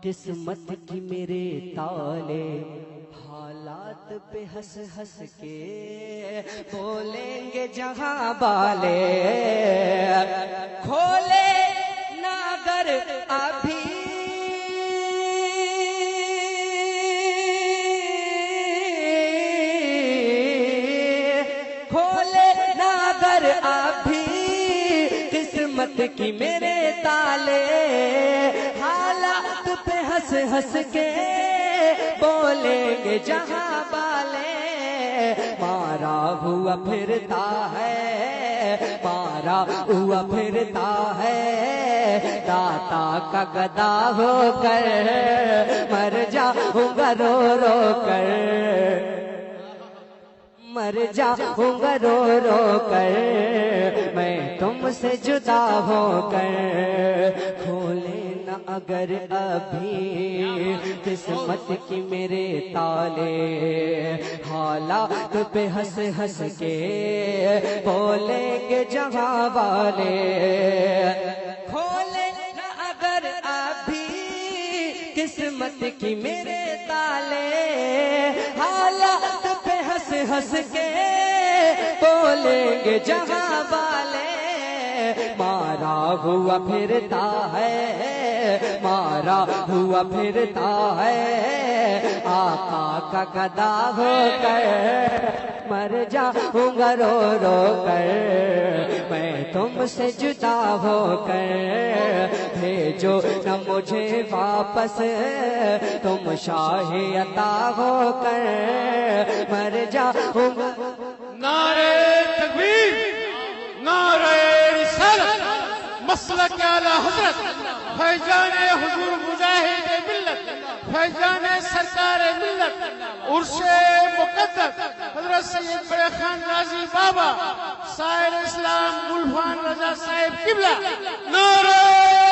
قسمت کی میرے تالے حالات پہ ہنس ہنس کے بولیں گے جہاں والے کھولے نہ اگر ابھی کھولے نہ اگر ابھی قسمت کی میرے تالے حالات پہ ہنس ہنس کے بولیں گے جہاں والے مارا ہوا پھرتا ہے مارا ہوا پھرتا ہے داتا کا گدا ہو کر مر جاؤں گا رو رو کر مر جاؤں گا رو رو کر میں تم سے جدا ہو کر کھولے نہ اگر ابھی قسمت کی میرے تالے حالات پہ ہنس ہنس کے بولیں گے جہاں والے کھولے نہ اگر ابھی قسمت کی میرے تالے حالات پہ ہنس ہنس کے بولیں گے جہاں والے مارا ہوا پھرتا ہے مارا ہوا پھرتا ہے آقا کا گدا ہو کر مر جاؤں گا رو رو کر میں تم سے جدا ہو کر بھیجو نہ مجھے واپس تم شاہ عطا ہو کر مر جاؤں گا نعرہ تکبیر نعرہ رسالت مسلک اعلی حضرت فیضان حضور مجاہد ملت فیضان سرکار ملت عرش مقدس حضرت سید بڑے خان رازی بابا سائر اسلام گلفان رضا صاحب قبلہ نعرہ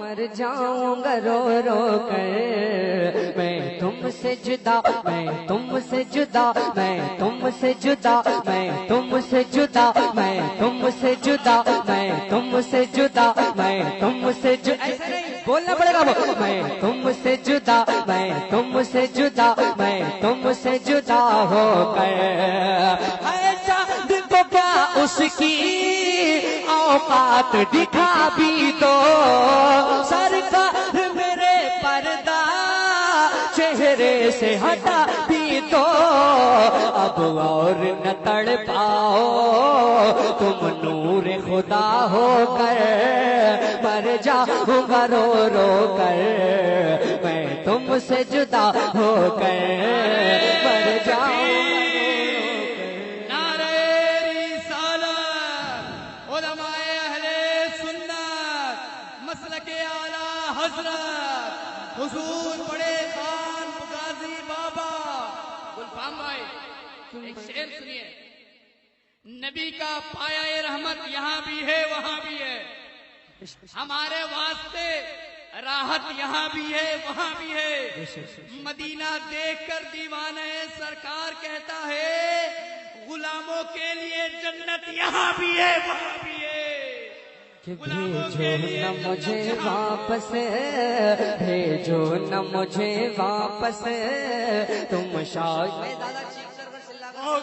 مر جاؤں گا رو رو کر میں تم سے جدا میں تم سے جدا میں تم سے جدا میں تم سے جدا میں تم سے جدا میں تم سے جدا میں تم سے جدا ایسے نہیں بولنا پڑے گا وہ میں تم سے جدا میں تم سے جدا میں تم سے جدا ہو کر ہے چاند کو کیا اس کی اوقات دکھا بھی دو سرکار میرے پردہ چہرے سے ہٹا بھی دو اب اور نہ تڑ پاؤ تم نور خدا ہو کر مر جاؤں گا رو رو کر میں تم سے جدا ہو کر مر جاؤں حضور بڑے خان غازی بابا گلفام بھائی ایک شعر سنیے. نبی کا پایا رحمت یہاں بھی ہے وہاں بھی ہے, ہمارے واسطے راحت یہاں بھی ہے وہاں بھی ہے. مدینہ دیکھ کر دیوانہ سرکار کہتا ہے غلاموں کے لیے جنت یہاں بھی ہے وہاں بھی ہے. کہ بھیجو نہ مجھے واپس بھیجو نہ مجھے واپس تم شاید میں زیادہ چیخ کر چلا گا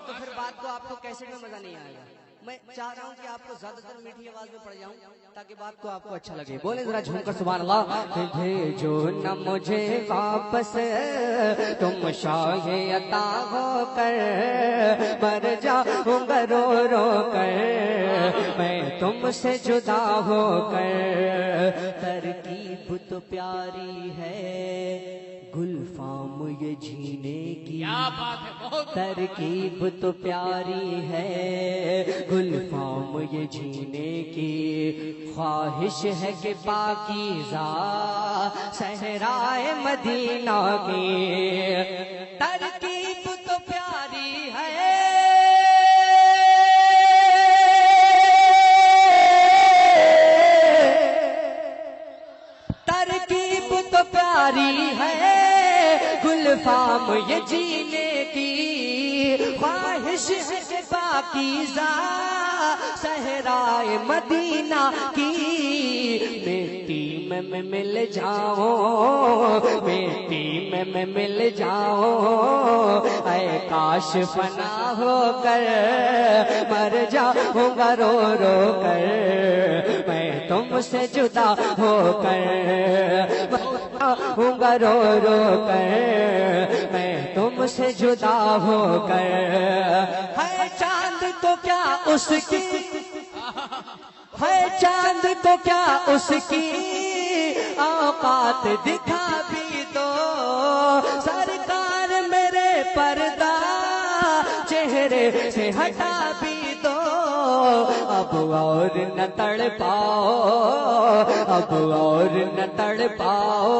تو پھر بات کو آپ کو کیسے میں مزہ نہیں آئے گا. میں چاہ رہا ہوں کہ آپ کو زیادہ تر میٹھی آواز میں پڑھ جاؤں تاکہ بات کو آپ کو اچھا لگے. بولے ذرا جھوم کر سبحان اللہ. کہ بھیجو نہ مجھے واپس تم شاہ عطا ہو کر مر جاؤں گا رو رو کر میں تم سے جدا ہو کر. ترکیب تو پیاری ہے گلفام یہ جینے کی, کیا بات ہے, بہت ترکیب تو پیاری ہے گلفام یہ جینے کی. خواہش ہے کہ پاکیزہ صحرائے مدینہ کی ترکیب تو پیاری ہے. ترکیب تو پیاری ہے گلفام یہ جینے کی. خواہش ہے کہ پاکیزہ صحرائے مدینہ کی مٹی میں مل جاؤں مٹی میں مل جاؤں اے کاش فنا ہو کر مر جاؤں گا رو رو کر میں تم سے جدا ہو کر ہوں گا رو رو کر میں تم سے جدا ہو کر. ہے چاند کو کیا اس کی ہے چاند کو کیا اس کی اوقات دکھا بھی دو سرکار میرے پردہ چہرے سے ہٹا بھی دو اب اور نہ تڑ پاؤ اب اور نہ تڑ پاؤ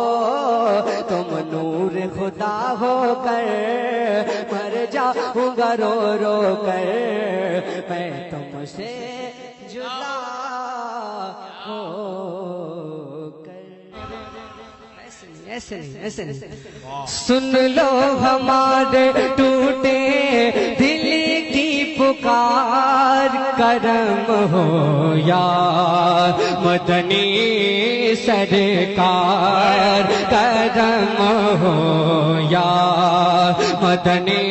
تم نور خدا ہو کر مر جاؤں گا رو رو کر میں تم سے جدا ہو کر. ایسے نہیں ایسے نہیں. سن لو ہمارے ٹوٹے دل کی پکار کرم ہو یا مدنی سرکار کرم ہو یا مدنی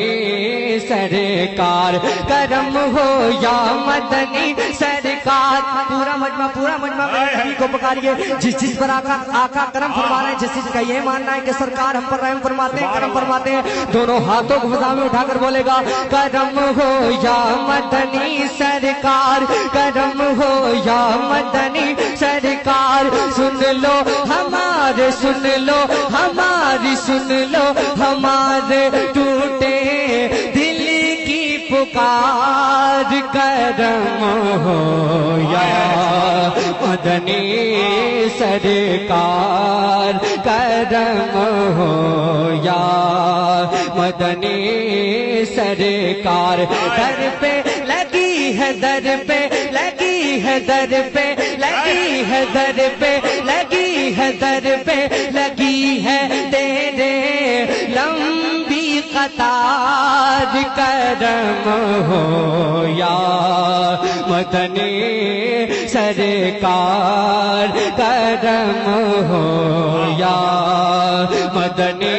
سرکار کرم ہو یا مدنی سرکار. پورا مجمع نبی کو پکاریے جس چیز پر آقا کرم فرما رہے ہیں, جس چیز کا یہ ماننا ہے کہ سرکار ہم پر رحم فرماتے ہیں کرم فرماتے ہیں, دونوں ہاتھوں کو فضا میں اٹھا کر بولے گا کرم ہو یا مدنی سرکار کرم ہو یا مدنی سرکار. سن لو ہمارے سن لو ہماری سن لو ہمارے ٹوٹے دل کی پکار کرم ہو یا مدنی سرکار کرم ہو یا مدنی سرکار. در پہ لگی ہے در پہ لگی ہے در پہ لگی ہے در پہ لگی ہے در پہ لگی ہے تیرے لمبی قطار کرم ہو یا مدنی سرکار کرم ہو یا مدنی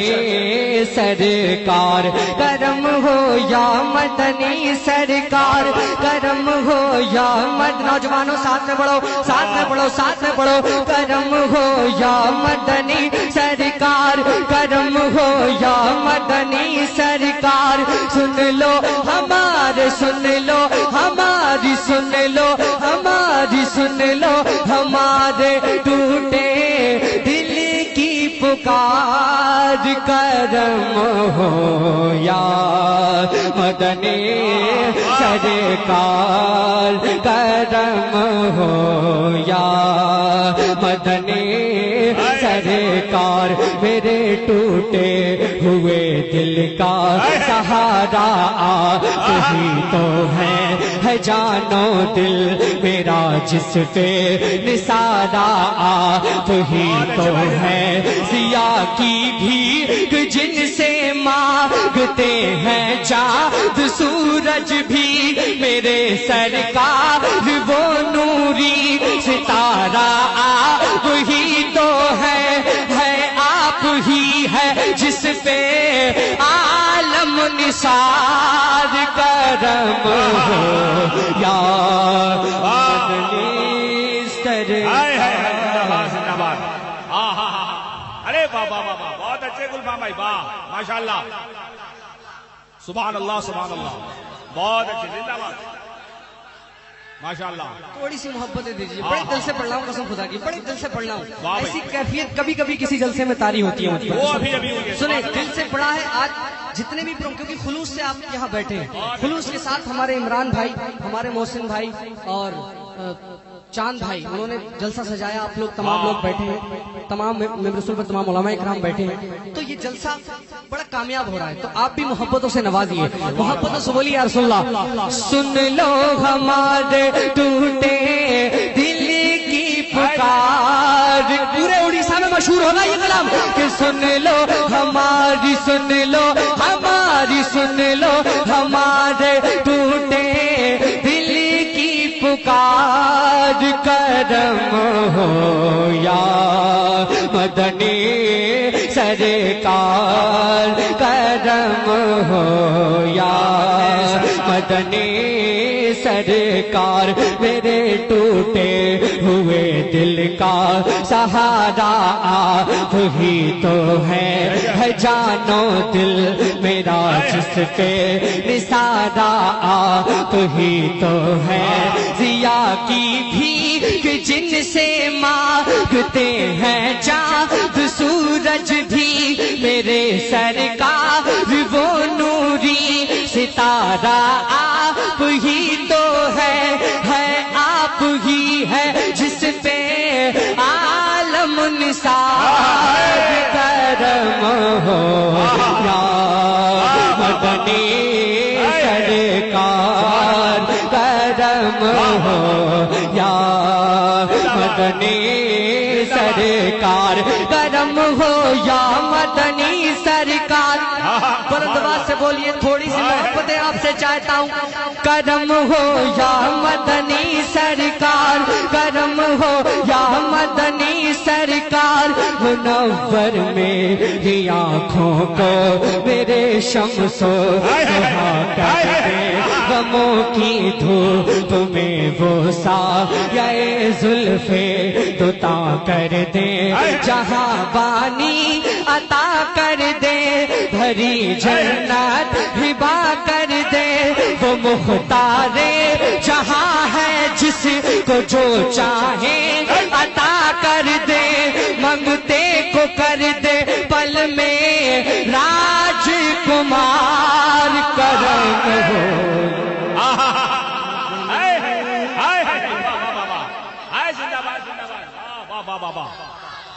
سرکار کرم ہو یا مدنی سرکار کرم ہو یا نوجوانوں ساتھ میں پڑھو ساتھ میں پڑھو ساتھ میں پڑھو کرم ہو یا مدنی سرکار کرم ہو یا مدنی سرکار سن لو ہمارے سن لو ہماری سن لو ہماری سن لو ہمارے ٹوٹے دل کی پکار کرم ہو یا مدنی سرکار کرم ہو یا مدنی سرکار میرے ٹوٹے ہوئے دل کا سہارا تجھی تو ہے جانو دل میرا جس پہ نثارا تجھی تو ہے سیاہ کی بھیک جن سے مانگتے ہیں چاند سورج بھی میرے سرکار وہ نوری ستارہ وہی تو ہے آپ ہی ہے جس پہ عالم نثار کرم ہو یا مدنی سرکار. ارے واہ واہ واہ بہت اچھے گلفام بھائی واہ ماشاءاللہ سبحان اللہ سبحان اللہ بہت اچھے زندہ باد ماشاءاللہ. تھوڑی سی محبتیں دیجیے بڑے دل سے پڑھنا ہوں قسم خدا کی بڑے دل سے پڑھنا ہوں واہ بھائی. ایسی کیفیت کبھی کبھی کسی جلسے میں طاری ہوتی ہے مجھ پر. وہ ابھی ابھی ہوئی ہے. سنیں دل سے پڑھا ہے آج جتنے بھی کیونکہ خلوص سے آپ یہاں بیٹھے ہیں خلوص کے ساتھ ہمارے عمران بھائی ہمارے محسن بھائی اور چاند بھائی انہوں نے جلسہ سجایا آپ لوگ تمام لوگ بیٹھے ہیں تمام ممبر رسول پر تمام علماء کرام بیٹھے ہیں تو یہ جلسہ بڑا کامیاب ہو رہا ہے تو آپ بھی محبتوں سے نوازیے محبتوں سے بولیے یا رسول اللہ. سن لو ہمارے ٹوٹے دل کی پکار پورے اڑیسہ میں مشہور ہوگا یہ کلام کہ سن لو ہماری سن لو ہماری سن لو ہمارے ٹوٹے دل کی پکار کرم ہو یا مدنی سرکار کرم ہو یا مدنی سرکار میرے ٹوٹے ہوئے دل کا سہارا وہی تو ہے جانو دل میرا جس پہ نثارا وہی تو ہے ضیا کی بھیک جن سے مانگتے ہیں چاند سورج بھی میرے سرکار وہ نوری ستارہ آپ ہی تو ہے آپ ہی ہے جس پہ عالم نثار کرم ہو یا مدنی سرکار کرم ہو یا مدنی سرکار کرم ہو یا مدنی سرکار. بلند آواز سے بولیے تھوڑی سی محبتیں آپ سے چاہتا ہوں. کرم ہو یا مدنی سرکار کرم ہو یا مدنی سرکار منور میری آنکھوں کو میرے شمس و ضحا کر دے غموں کی دھوپ میں وہ سایہ زلف دوتا کر دے جہاں بانی عطا کر دے بھری جنت ہبا کر دے وہ مختار جہاں ہے جس کو جو چاہے عطا کر دے منگتے کو کر دے پل میں راج کمار کرم ہو.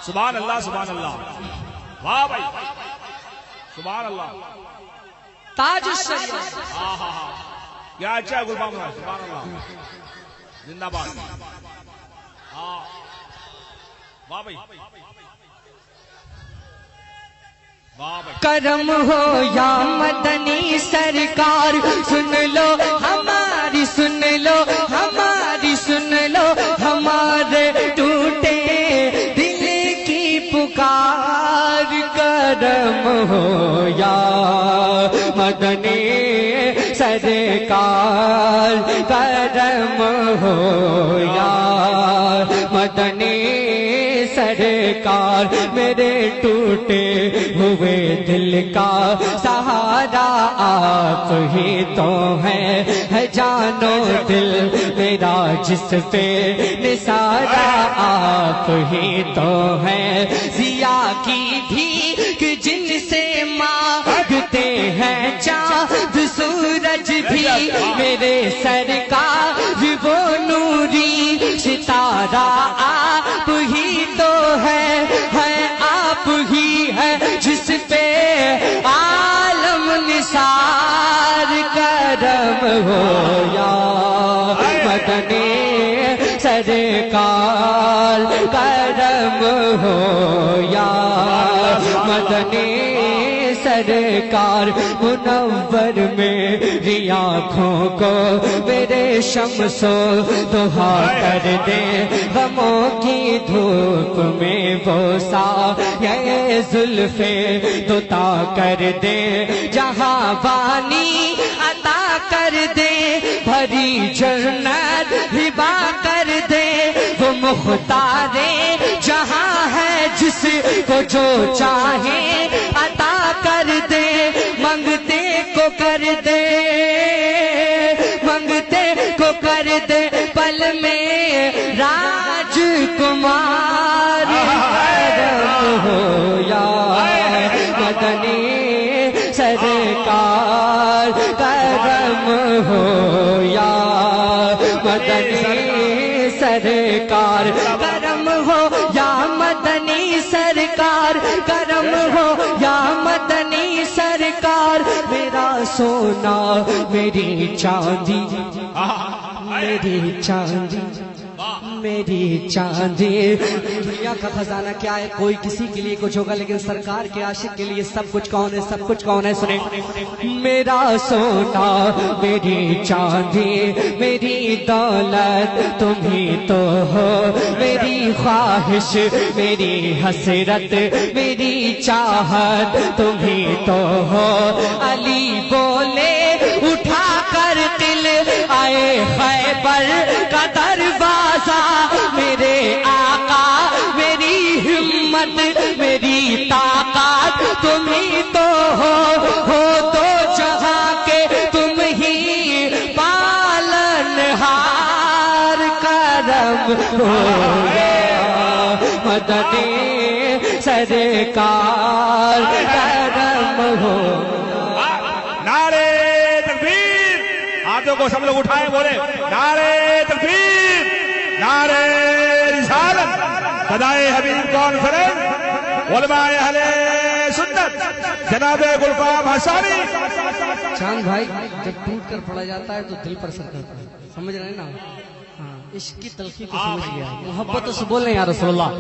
سبحان اللہ سبحان اللہ واہ بھائی سبحان اللہ تاج الشریعت کیا اچھا گلفام سبحان اللہ زندہ باد. ہاں واہ بھائی واہ بھائی. کرم ہو یا مدنی سرکار، سن لو ہماری، سن لو ہماری، سن لو ہمارے ٹوٹے دل کی پکار. کرم ہو یا مدنی سرکار، کرم ہو یا مدنی سرکار. میرے ٹوٹے ہوئے دل کا سہارا آپ ہی تو ہیں، ہے جان و دل میرا جس پہ نثارا آپ ہی تو ہیں. ضیا کی بھی جن سے مانگتے ہیں چاند سورج بھی، میرے سرکار وہ نوری ستارہ آپ ہی تو ہے آپ ہی ہے جس پہ عالم نثار. کرم ہو یا مدنی سرکار، کرم ہو یا مدنی سرکار. منور میری آنکھوں کو میرے شمس و ضحا کر دے، غموں کی دھوپ میں وہ سایہ زلف دوتا کر دے. جہاں بانی عطا کر دے، بھری جنت ہبا کر دے. وہ مختار جہاں ہے جس کو جو چاہے عطا کر دے. منگتے کو کر دے، منگتے کو کر دے، پل میں راج کمار. کرم ہو یا مدنی سرکار، کرم ہو یا مدنی سرکار. کرم ہو یا مدنی سرکار، کرم ہو یا مدنی سرکار. میرا سونا میری چاندی، میری چاندی، میری چاندی. دنیا کا خزانہ کیا ہے، کوئی کسی کے لیے کچھ ہوگا، لیکن سرکار کے عاشق کے لیے سب کچھ کون ہے، سب کچھ کون ہے. سنیں، میرا سونا میری چاندی، میری دولت تم ہی تو ہو. میری خواہش میری حسرت میری چاہت تم ہی تو ہو. علی بولے اٹھا کر دل آئے خیبر کا دروازہ، میرے آقا میری ہمت میری طاقت تم ہی تو ہو تو جہاں کے تم ہی پالن ہار. کرم ہو یا مدنی سرکار، کرم ہو. نعرے تکبیر. ہاتھوں کو سب لوگ اٹھائیں، بولے نعرے تکبیر، نعرے رسالت. صدائے حبیب کانفرنس علماء اہل سنت جناب گلفام حسانی. چاند بھائی جب ٹوٹ کر پڑا جاتا ہے تو دل پر اثر کرتا ہے، سمجھ رہے ہیں نا. ہاں، عشق کی تلخی کو سمجھ گیا، محبت سے بولیں یا رسول اللہ.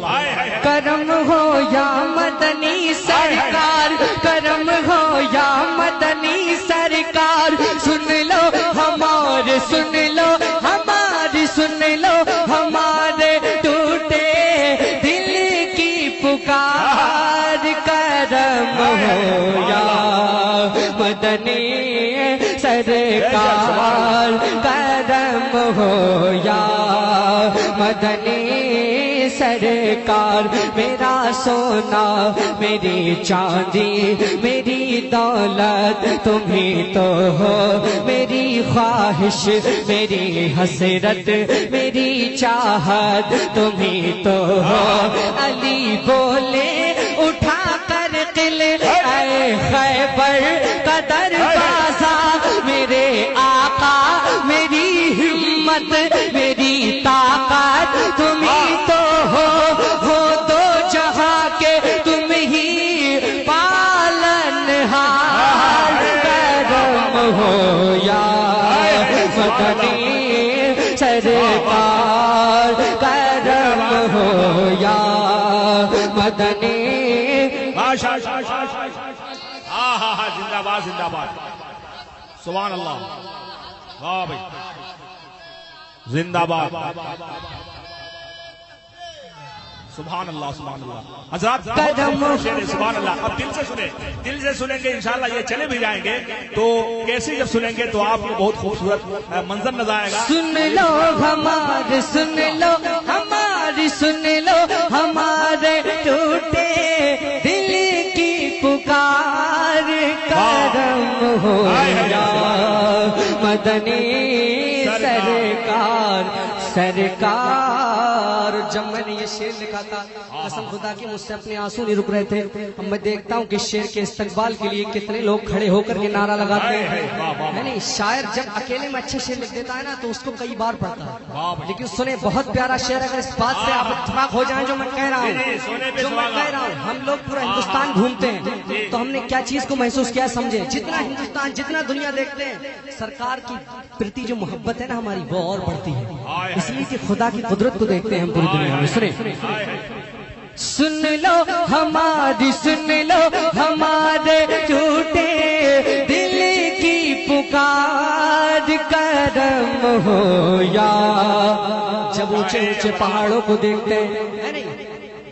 کرم ہو یا مدنی سرکار، کرم ہو یا مدنی سرکار. سن لو ہمارے، سن لو ہماری، سن لو ہمارے ٹوٹے دل کی پکار. کرم ہو یا مدنی سرکار، کرم ہو یا مدنی سرکار. میرا سونا میری چاندی میری دولت تم ہی تو ہو. میری خواہش میری حسرت میری چاہت تم ہی تو ہو. علی بولے اٹھا کر قلعہ اے خیبر کا دروازہ، میرے آقا میری ہمت میری طاقت تم ہی تو ہو دو جہاں کے تم ہی پالن ہار. کرم ہو یا مدنی سرکار. یا مدنی ماشاء ہاں ہاں ہاں زندہ باد زندہ باد سبحان اللہ واہ بھائی زندہ باد سبحان اللہ سبحان اللہ حضرات سبحان اللہ اب دل سے سنیں گے انشاءاللہ یہ چلے بھی جائیں گے تو کیسے جب سنیں گے تو آپ کو بہت خوبصورت منظر نظر آئے گا سن لو ہمارے سن لو ہماری سن لو ہمارے ٹوٹے دل کی پکار کرم ہو یا مدنی سرکار جب میں نے یہ شعر لکھا تھا قسم خدا کی مجھ سے اپنے آنسو نہیں رک رہے تھے اب میں دیکھتا ہوں کہ شعر کے استقبال کے لیے کتنے لوگ کھڑے ہو کر کے نعرہ لگاتے ہیں نہیں شاعر جب اکیلے میں اچھے شعر لکھ دیتا ہے نا تو اس کو کئی بار پڑھتا ہے لیکن سنیں بہت پیارا شعر اگر اس بات سے آپ اتفاق ہو جائیں جو میں کہہ رہا ہوں ہم لوگ پورا ہندوستان گھومتے ہیں تو ہم نے کیا چیز کو محسوس کیا سمجھے جتنا ہندوستان جتنا دنیا دیکھتے ہیں سرکار کی پرتی جو محبت ہے نا ہماری وہ اور بڑھتی ہے اس لیے کہ خدا کی قدرت کو دیکھتے ہیں ہم پوری دنیا میں سن لو ہماری سن لو ہمارے ٹوٹے دل کی پکار کرم ہو یا جب اونچے اونچے پہاڑوں کو دیکھتے ہیں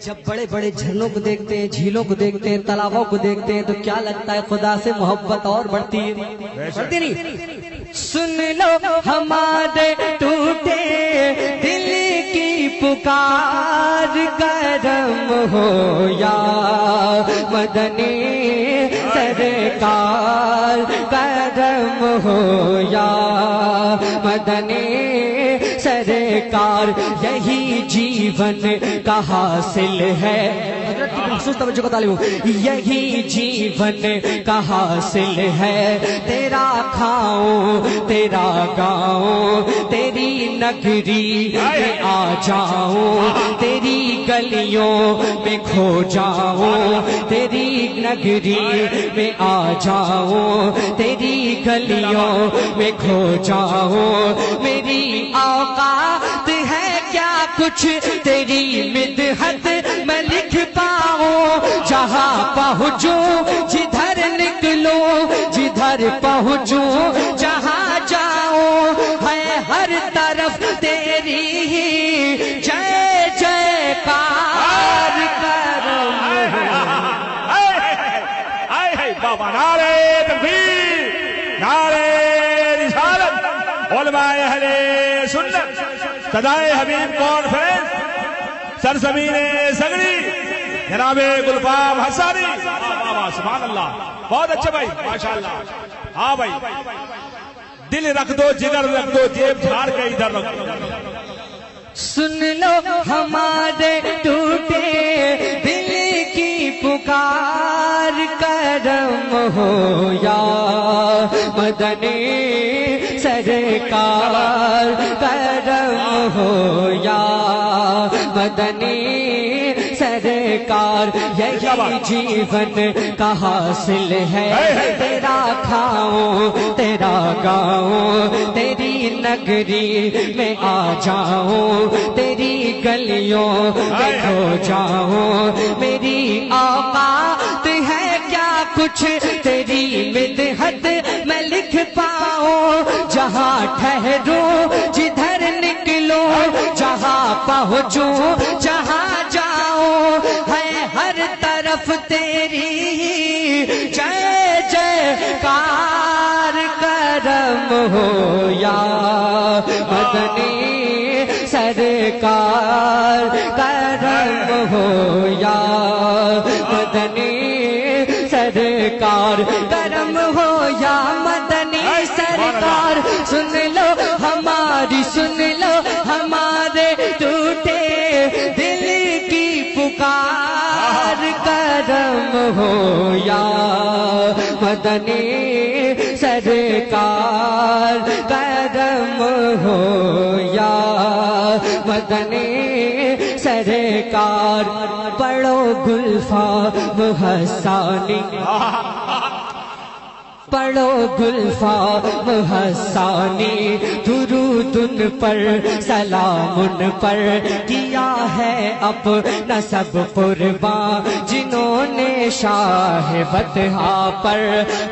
جب بڑے بڑے جھرنوں کو دیکھتے ہیں جھیلوں کو دیکھتے ہیں تالابوں کو دیکھتے ہیں تو کیا لگتا ہے خدا سے محبت اور بڑھتی ہے بڑھتی نہیں سن لو ہمارے ٹوٹے دل کی پکار کرم ہو یا مدنی سرکار کرم ہو یا مدنی سرکار یہی جیون کا حاصل ہے حضرت کی مخصوص توجہ کا طالب ہوں یہی جیون کا حاصل ہے تیرا کھاؤں تیرا گاؤں تیری نگری میں آ جاؤں تیری گلیوں میں کھو جاؤں تیری نگری میں آ جاؤں تیری گلیوں میں کھو جاؤں میری اوقات ہے کیا کچھ تیری مدحت میں لکھ پاؤں جہاں پہنچوں جدھر نکلوں جدھر پہنچوں جہاں جاؤں ہے ہر طرف تیری ہی جے جے کار کرم بابا نعرے تکبیر نعرے رسالت علماء اہل سنت صدائے حبیب کانفرنس سرزمین سگڑی جناب گلفام حسانی سبحان اللہ بہت اچھے بھائی ماشاءاللہ ہاں بھائی دل رکھ دو جگر رکھ دو جیب جھاڑ کے ادھر رکھ دو سن لو ہمارے ٹوٹے دل کی پکار کرم ہو یا مدنی سرکار کرم ہو یا مدنی سرکار یہی جیون کا حاصل ہے تیرا کھاؤں تیرا گاؤں تیری نگری میں آ جاؤں تیری گلیوں میں کھو جاؤں میری اوقات ہے کیا کچھ تیری مدحت میں لکھ پاؤں جہاں ٹھہروں جدھر نکلوں جہاں پہنچوں جہاں جاؤں ہے ہر طرف تیری جے جے کار کرم ہو یا مدنی سرکار کرم ہو یا مدنی سرکار کرم ہو یا مدنی سرکار سن لو ہماری سن لو ہمارے ٹوٹے دل کی پکار کرم ہو یا مدنی سرکار کرم ہو یا مدنی سرکار پڑھو گلفام حسانی پڑھو گلفام حسانی درود ان پر سلام ان پر کیا ہے اپنا سب قربان جنہوں نے شاہ بطحا پر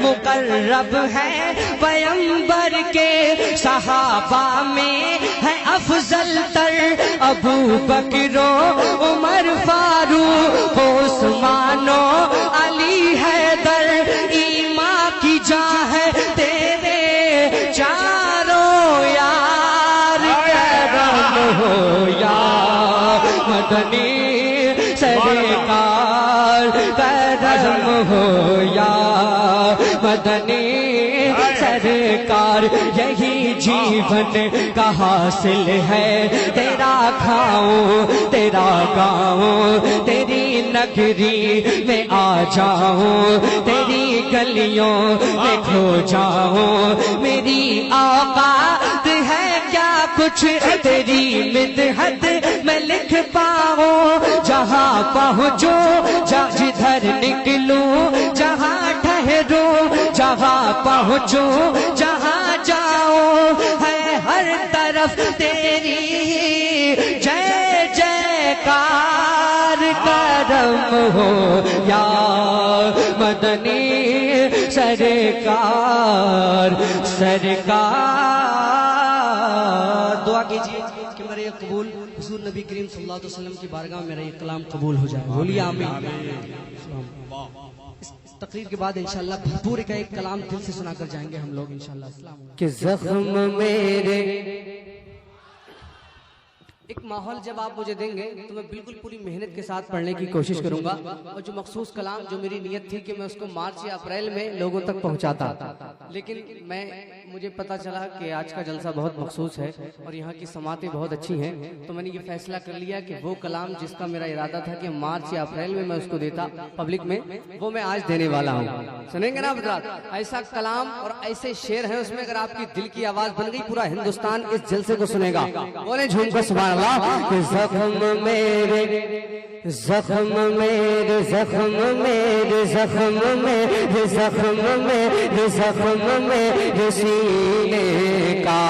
مقرب ہے پیغمبر کے صحابہ میں ہے افضل تر ابو بکر و عمر فاروق و عثمان و علی حیدر ایمان کی جان ہے تیرے چاروں یار کرم ہو یا مدنی سرکار کرم ہو یا مدنی سرکار یہی جیون کا حاصل ہے تیرا کھاؤں تیرا گاؤں تیری نگری میں آ جاؤں تیری گلیوں میں کھو جاؤں میری اوقات ہے کیا کچھ تیری مدحت میں لکھ پاؤں جہاں پہنچوں جدھر نکلوں جہاں ٹھہروں جہاں پہنچوں جہاں جاؤں ہے ہر طرف تیری جے جے کار کرم ہو یا مدنی سرکار سرکار دعا کیجیے کہ میرا یہ قبول حضور نبی کریم صلی اللہ علیہ وسلم کی بارگاہ میں میرا یہ کلام قبول ہو جائے بولیے آمین اس تقریر کے بعد انشاءاللہ بھرپور کا ایک کلام دل سے سنا کر جائیں گے ہم لوگ انشاءاللہ کہ زخم میرے ایک ماحول جب آپ مجھے دیں گے تو میں بالکل پوری محنت کے ساتھ پڑھنے کی کوشش کروں گا اور جو مخصوص کلام جو میری نیت تھی کہ میں اس کو مارچ یا اپریل میں لوگوں تک پہنچاتا لیکن مجھے پتا چلا کہ آج کا جلسہ بہت مخصوص ہے اور یہاں کی سماعتیں بہت اچھی ہیں تو میں نے یہ فیصلہ کر لیا کہ وہ کلام جس کا میرا ارادہ تھا کہ مارچ یا اپریل میں اس کو دیتا پبلک میں وہ میں آج دینے والا ہوں سنیں گے نا حضرات ایسا کلام اور ایسے شعر ہیں اس میں اگر آپ کی دل کی آواز بن گئی پورا ہندوستان اس جلسے کو سنے گا بولیں جھوم کر سبحان اللہ کہ زخم میرے زخم میرے زخم میرے زخم میرے زخم میرے زخم میرے سینے کا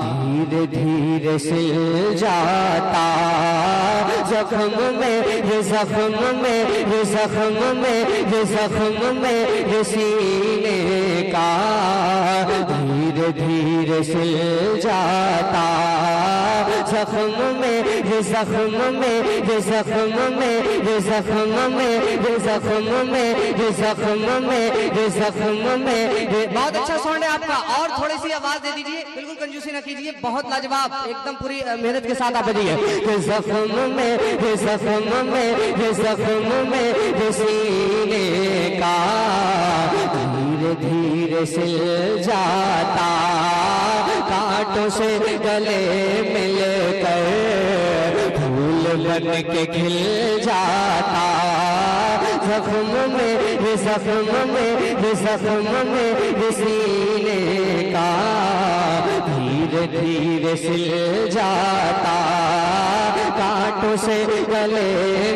دھیرے دھیرے سل جاتا زخم میرے زخم میرے زخم میرے زخم میرے سینے کا دھیرے دھیرے سل جاتا زخم میرے زخم میرے زخم میرے زخم میرے زخم میرے زخم میرے زخم میرے بہت اچھا ساؤنڈ ہے آپ کا اور تھوڑی سی آواز دے دیجیے بالکل کنجوسی نہ کیجیے بہت لاجواب ایک دم پوری محنت کے ساتھ آپ دیجیے کہ زخم میرے زخم میرے زخم میرے سینے کا دھیرے دھیرے سل جاتا کانٹوں سے گلے مل کر پھول بن کے کھل جاتا زخم میرے زخم میرے زخم میرے سینے کا دھیرے دھیرے سل جاتا کانٹوں سے گلے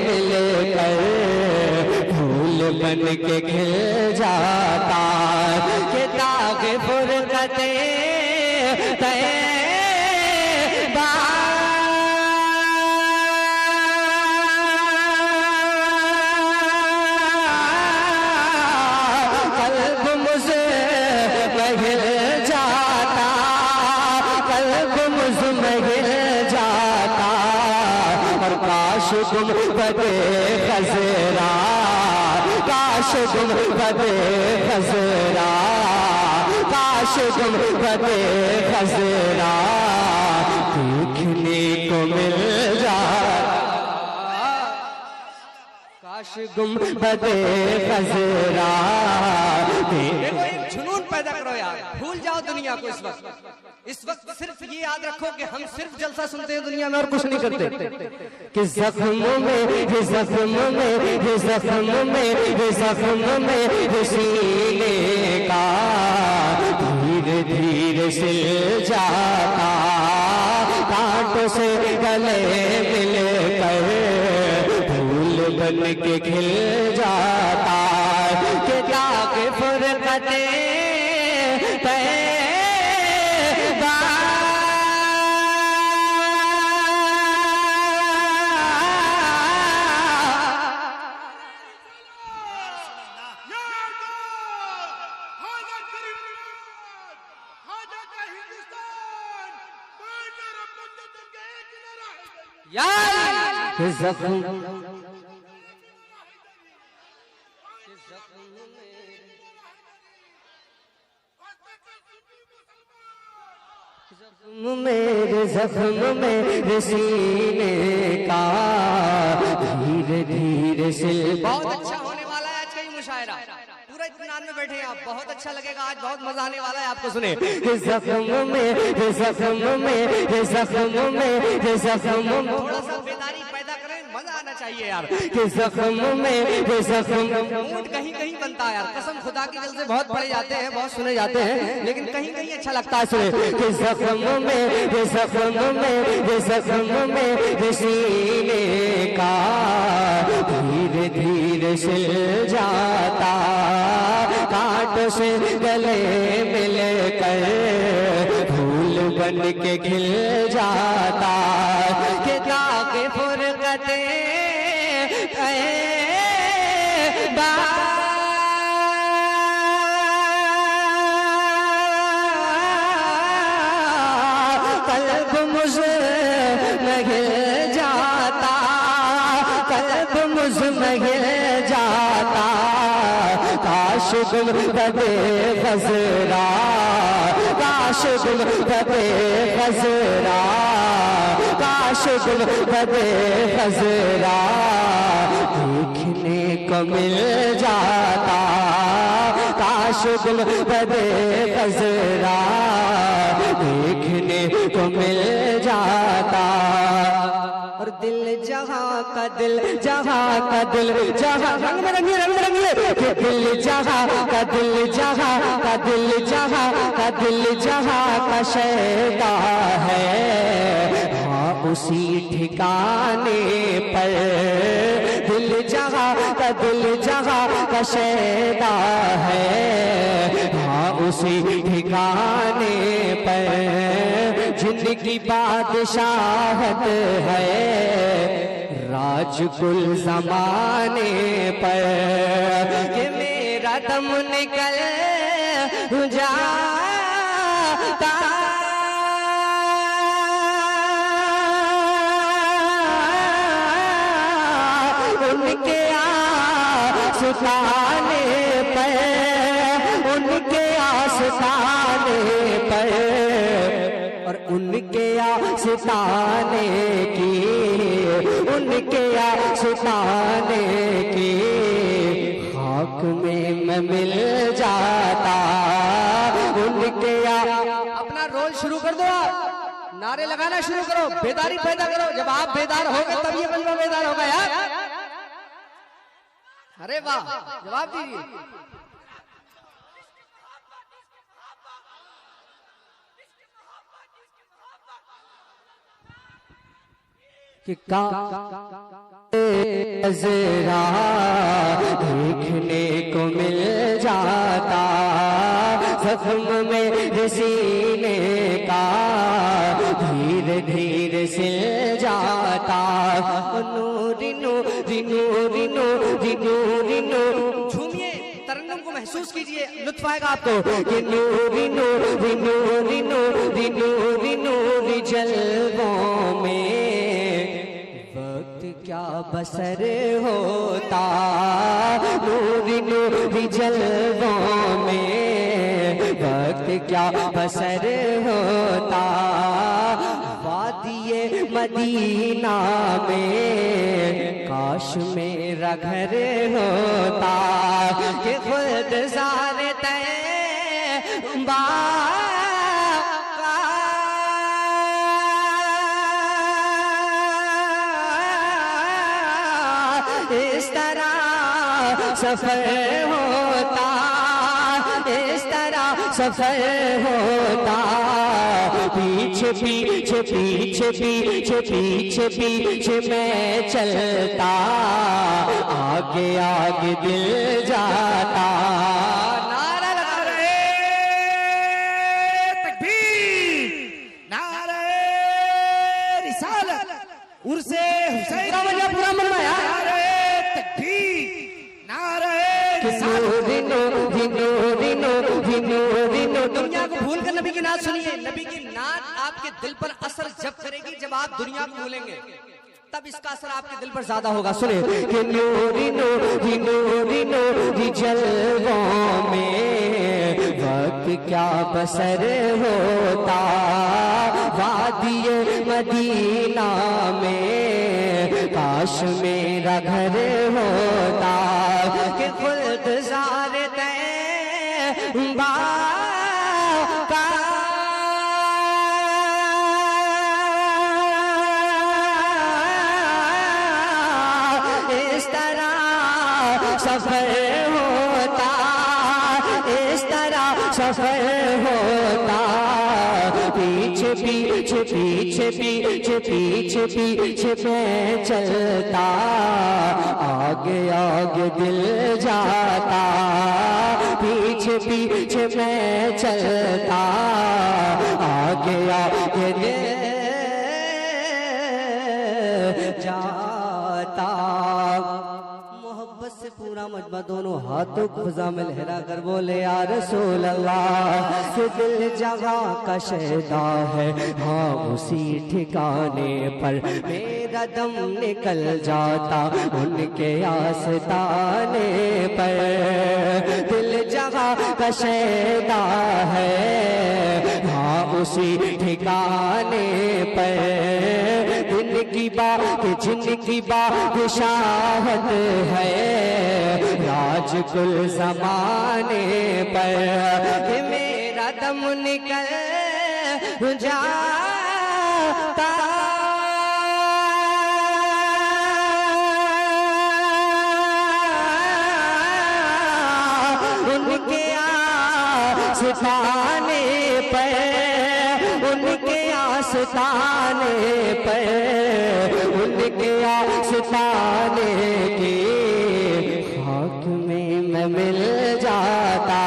مل کر پھول بن کے کھل جاتا کہ داغ فرقت تم بدے خزرا کاش تم بدے خزرا کاش تم بدے خزرا دیکھنے کو مل جائے کاش گم بدے خزرا دیکھو ایک جنون پیدا کرو یار بھول جاؤ دنیا کو اس وقت صرف یہ یاد رکھو کہ ہم صرف جلسہ سنتے ہیں دنیا میں اور کچھ نہیں کرتے کہ زخم میں زخم میں زخم میں زخم میں سینے کا دھیرے دھیرے سل جاتا کانٹوں سے گلے مل کر پھول بن کے کھل جاتا کہ داغ فرقت کہ زخم میرے زخم میرے سینے کا دھیرے دھیرے سل. بہت اچھا ہونے والا ہے آج کا یہ مشاعرہ. پورا اطمینان میں بیٹھے ہیں آپ. بہت اچھا لگے گا آج. بہت مزہ آنے والا ہے آپ کو سنے. زخم میرے زخم میرے زخم میرے زخم. تھوڑا سا بیداری پیدا کریں. مزہ آنا چاہیے یار. کہ زخم میرے زخم. موڈ کہیں کہیں بنتا ہے یار. قسم خدا کی دل سے بہت پڑے جاتے ہیں, بہت سنے جاتے ہیں, لیکن کہیں کہیں اچھا لگتا ہے سنے. کہ زخم میرے زخم میرے زخم میرے سینے کا دھیرے دھیرے سل جاتا. کانٹ سے گلے مل کر پھول بن کے کھل جاتا. کہ داغ فرقتیں قلب مزمحل جاتا. قلب مزمحل جاتا. کاش گل بدے خزرا. کاش گل بدے خزرا. کاش گل بدے خزرا دیکھنے کو مل جاتا. کاش گل بدے خزرا دیکھنے کو مل جاتا. اور دل جہاں کا دل جہاں کا دل جہاں رنگ میں رنگیے کہ دل جہاں کا دل جہاں کا دل جہاں کا دل جہاں کا شیدا ہے. ہاں اسی ٹھکانے پر دل جہاں کا دل جہاں کا شیدا ہے. ہاں اسی ٹھکانے پر جن کی بادشاہت ہے راج گل زمانے پر. کہ میرا دم نکل جاتا ان کے آستانے پر. ان کے آستانے پر اور ان کے آستانے کی ان کے آستانے کی خاک میں مل جاتا. ان کے اپنا رول شروع کر دو. آپ نعرے لگانا شروع کرو. بیداری پیدا کرو. جب آپ بیدار ہو گے تب یہ بلوہ بیدار ہوگا یار. ارے واہ, جواب دیجیے. کہ نظرا دیکھنے کو مل جاتا. زخم میں سینے کا دھیرے دھیرے سل جاتا. نور نور نور نور نور نور. جھومیے, ترنم کو محسوس کیجئے, لطف آئے گا آپ کو. کہ نور نور نور نور نور نور جلووں میں وقت کیا بسر ہوتا. نور نور جلووں میں وقت کیا بسر ہوتا. وادی مدینہ میں کاش میرا گھر ہوتا. کہ خود زار طیبہ اس طرح سفر ہوتا. اس طرح سفر ہوتا. پیچھے پیچھے پیچھے پیچھے پیچھے پیچھے میں چلتا. آگے آگے دل جاتا. نعرہ لگا رہے تکبیر, نعرہ رسالت, عرس حسین, پورا منوا یار. نعرہ تکبیر, نعرہ رسالت. دنیا کو بھول کر نبی کی نعت سنیے. نبی کی نعت آپ کے دل پر اثر جب کرے گی جب آپ دنیا کو بھولیں گے. تب اس کا اثر آپ کے دل پر زیادہ ہوگا. سنیں کہ نوری نوری نوری نوری جلووں میں وقت کیا بسر ہوتا وادی مدینہ میں کاش میرا گھر ہوتا کہ خلد زار طیبہ کا اس طرح سفر ہوتا اس طرح سفر ہوتا پیچھے پیچھے پیچھے پیچھے پیچھے پیچھے میں چلتا آگے آگے دل جاتا پیچھے پیچھے میں چلتا آگے آگے دل جاتا. محبت سے پورا مجمع دونوں ہاتھوں کو فضا میں لہرا کر بولے یا رسول اللہ کہ دل جگہ کا شیدا ہے ہاں اسی ٹھکانے پر میرا دم نکل جاتا ان کے آستانے پر. دل جگہ کا شیدا ہے ہاں اسی ٹھکانے پر دن کی بات جن کی بادشاہت ہے راج کل زمانے پر کہ میرا دم نکل جاتا ان کے آستانے پر ان کے آستانے پر ان کے آستانے کی خاک میں مل جاتا.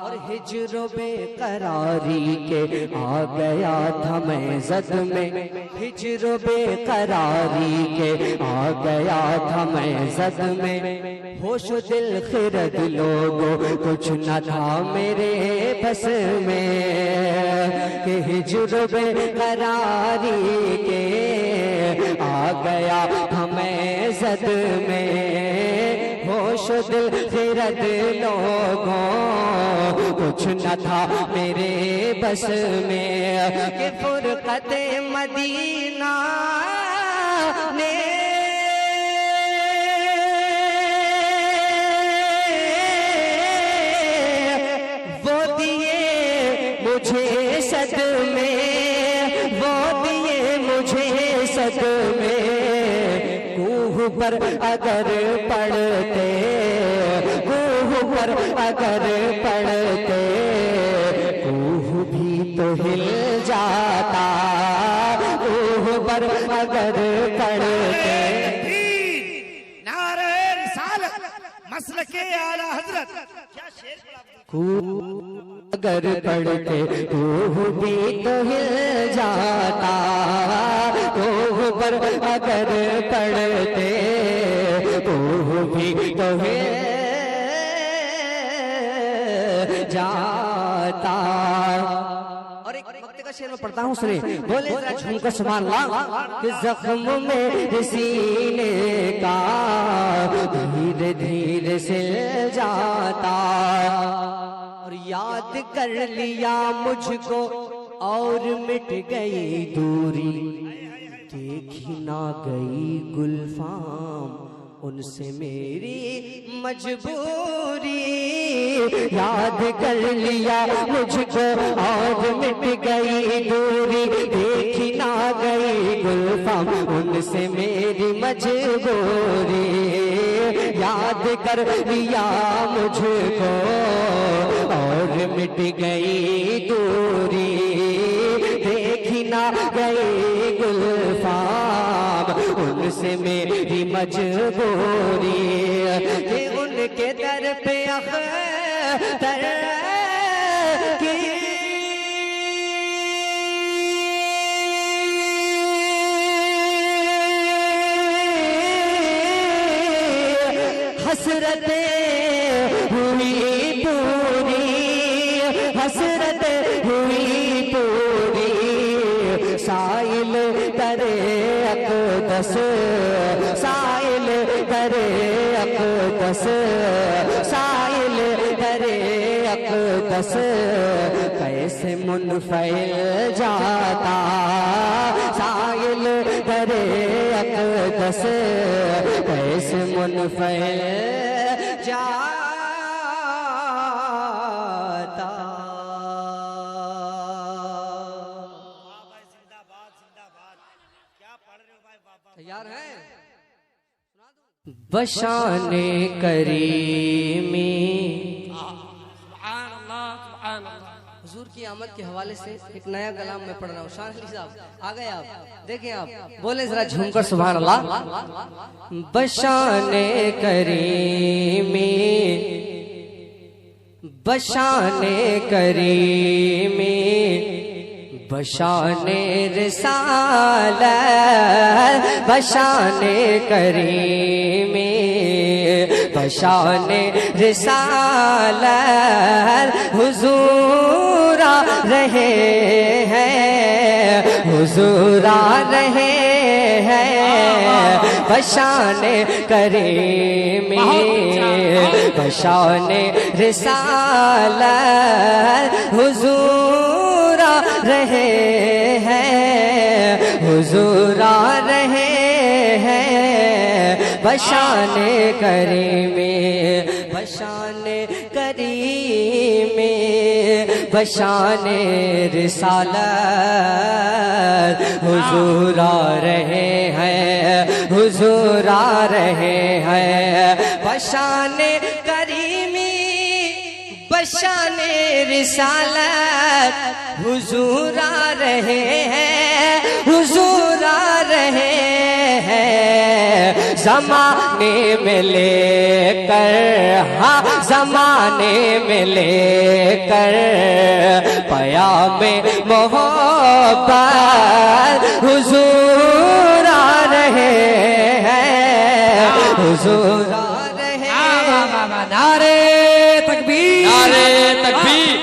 اور ہجر و بے قراری کے آ گیا تھا میں زد میں ہجر و بے قراری کے آ گیا تھا میں زد میں ہوش و دل خرد لوگوں کچھ نہ تھا میرے بس میں کہ ہجر و بے قراری کے آ گیا تھا میں زد میں ہوش و دل خرد لوگوں کچھ نہ تھا میرے بس میں کہ فرقت مدینہ نے وہ دیے مجھے صدمے وہ دیے مجھے صدمے کوہ پر اگر پڑھتے کوہ پر اگر پڑھتے کوہ بھی تو ہل جاتا کوہ پر اگر پڑھتے. نعرہ رسالت مسلک اعلی حضرت کیا اگر پڑھتے کوہ بھی تو ہل جاتا کوہ پر اگر پڑھتے کوہ بھی تو ہل جاتا. اور ایک وقت کا شعر میں پڑھتا ہوں سنیں بولے ذرا جھوم کر سبحان اللہ کہ زخم میں سینے کا دھیرے دھیرے سل جاتا اور یاد کر لیا مجھ کو اور مٹ گئی دوری دیکھی نہ گئی گلفام ان سے میری مجبوری یاد کر لیا مجھ کو اور مٹ گئی دوری دیکھی نہ گئی گلفام ان سے میری مجبوری یاد کر لیا مجھ کو اور مٹ گئی دوری دیکھی نہ گئی گلفام ان سے میری مجبوری کہ ان کے در پہ اختر کی حسرتیں ہوئی پوری حسرتیں ہوئی پوری سائل درے اقدس سائل درے اقدس سائل درے اقدس کیسے منفعل جاتا سائل درے اقدس کیسے منفعل جاتا تیار ہیں؟ بشان کریمی سبحان اللہ سبحان اللہ. حضور کی آمد کے حوالے سے ایک نیا کلام میں پڑھ رہا ہوں. شان علی صاحب آ گئے آپ دیکھیں آپ بولیں ذرا جھوم کر سبحان اللہ. بشان کریمی بشان کریمی بشان رسالت بشان کریمی بشان رسالت حضور آ رہے ہیں حضور آ رہے ہیں بشان کریمی بشان رسالت حضور آ رہے ہیں حضور آ رہے ہیں بشان کریمی بشان کریمی بشان رسالت حضور آ رہے ہیں حضور آ رہے ہیں بشان کریمی بشان رسالت حضور آ رہے ہیں حضور آ رہے ہیں زمانے میں لے کر ہاں زمانے میں لے کر پیام محبت حضور آ رہے ہیں حضور آ رہے ہیں نعرے تکبیر نعرے تکبیر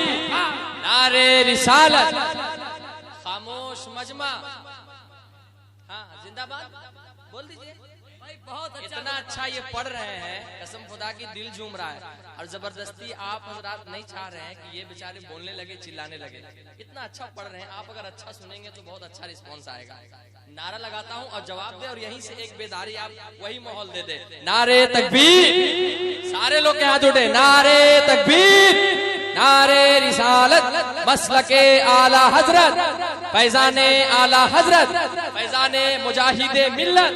نعرے رسالت خاموش مجمع. ہاں زندہ باد بول دیجئے بھائی. بہت اتنا اچھا یہ پڑھ رہے ہیں قسم خدا کی دل جھوم رہا ہے اور زبردستی آپ حضرات نہیں چاہ رہے ہیں کہ یہ بیچارے بولنے لگے چلانے لگے. اتنا اچھا پڑھ رہے ہیں آپ اگر اچھا سنیں گے تو بہت اچھا رسپانس آئے گا. نعرہ لگاتا ہوں اور جواب دے اور یہیں سے ایک بیداری آپ وہی ماحول دے دے. نعرے تکبیر سارے لوگ کے ہاتھ اٹھے. نعرے تکبیر نعرے رسالت مسلک اعلی حضرت فیضان اعلی حضرت فیضان مجاہد ملت